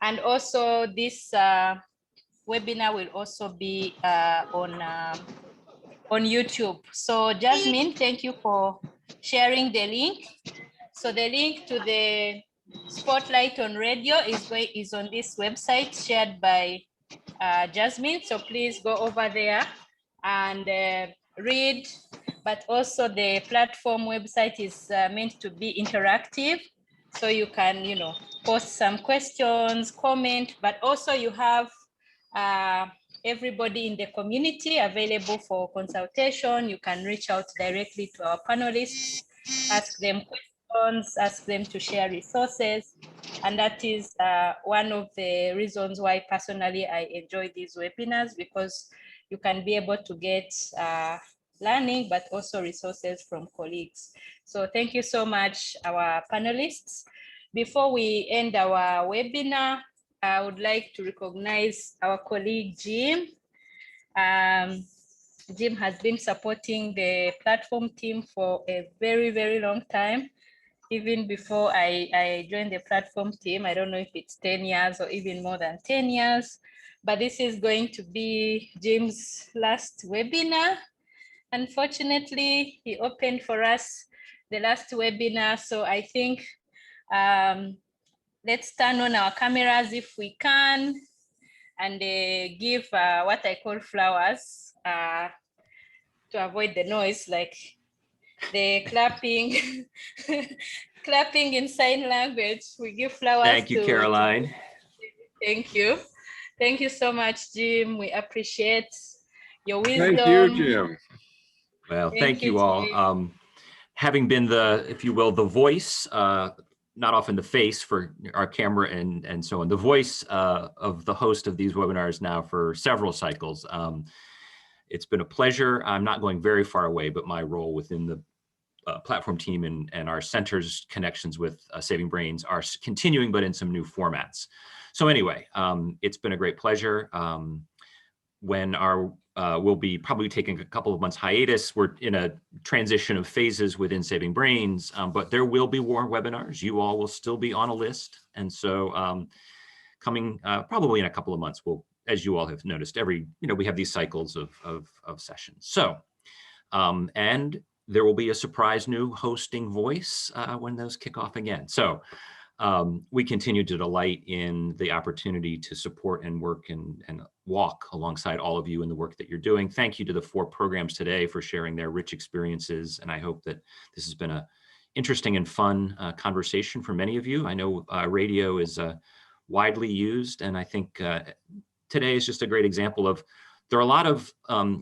Speaker 2: And also this webinar will also be on YouTube. So Jasmine, thank you for sharing the link. So the link to the Spotlight on Radio is on this website shared by Jasmine. So please go over there and read. But also the platform website is meant to be interactive. So you can, you know, post some questions, comment, but also you have everybody in the community available for consultation. You can reach out directly to our panelists, ask them questions, ask them to share resources. And that is one of the reasons why personally I enjoy these webinars, because you can be able to get learning, but also resources from colleagues. So thank you so much, our panelists. Before we end our webinar, I would like to recognize our colleague, Jim. Jim has been supporting the platform team for a very, very long time. Even before I joined the platform team, I don't know if it's 10 years or even more than 10 years, but this is going to be Jim's last webinar. Unfortunately, he opened for us the last webinar, so I think let's turn on our cameras if we can and give what I call flowers to avoid the noise, like the clapping, clapping in sign language. We give flowers.
Speaker 1: Thank you, Caroline.
Speaker 2: Thank you. Thank you so much, Jim. We appreciate your wisdom.
Speaker 10: Thank you, Jim.
Speaker 1: Well, thank you all. Having been the, if you will, the voice, not often the face for our camera and so on, the voice of the host of these webinars now for several cycles. It's been a pleasure. I'm not going very far away, but my role within the platform team and our center's connections with Saving Brains are continuing, but in some new formats. So anyway, it's been a great pleasure. When we'll be probably taking a couple of months hiatus. We're in a transition of phases within Saving Brains, but there will be more webinars. You all will still be on a list. And so coming probably in a couple of months, we'll, as you all have noticed, we have these cycles of sessions. So, and there will be a surprise new hosting voice when those kick off again. So we continue to delight in the opportunity to support and work and walk alongside all of you in the work that you're doing. Thank you to the 4 programs today for sharing their rich experiences. And I hope that this has been an interesting and fun conversation for many of you. I know radio is widely used, and I think today is just a great example of, there are a lot of,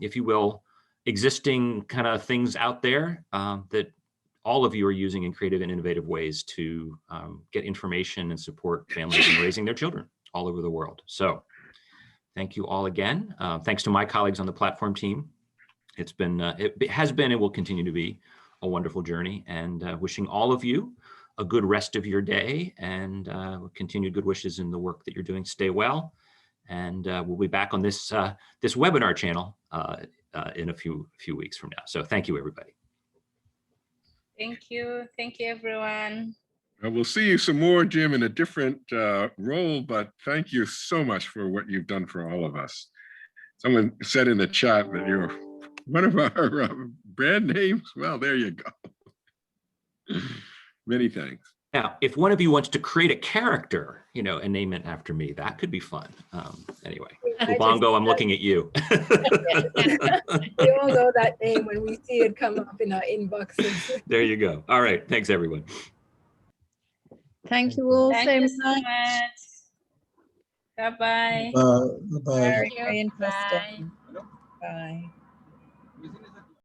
Speaker 1: if you will, existing kind of things out there that all of you are using in creative and innovative ways to get information and support families in raising their children all over the world. So thank you all again. Thanks to my colleagues on the platform team. It's been, it has been and will continue to be a wonderful journey, and wishing all of you a good rest of your day and continued good wishes in the work that you're doing. Stay well, and we'll be back on this this webinar channel in a few weeks from now. So thank you, everybody.
Speaker 2: Thank you. Thank you, everyone.
Speaker 10: We'll see you some more, Jim, in a different role, but thank you so much for what you've done for all of us. Someone said in the chat that you're one of our brand names. Well, there you go. Many thanks.
Speaker 1: Now, if one of you wants to create a character, and name it after me, that could be fun. Anyway, Bongo, I'm looking at you.
Speaker 3: We all know that name when we see it come up in our inboxes.
Speaker 1: There you go. All right. Thanks, everyone.
Speaker 11: Thank you all
Speaker 2: Thank you
Speaker 11: so
Speaker 2: so
Speaker 11: much.
Speaker 2: much. Bye-bye.
Speaker 11: Very, very interesting. Bye.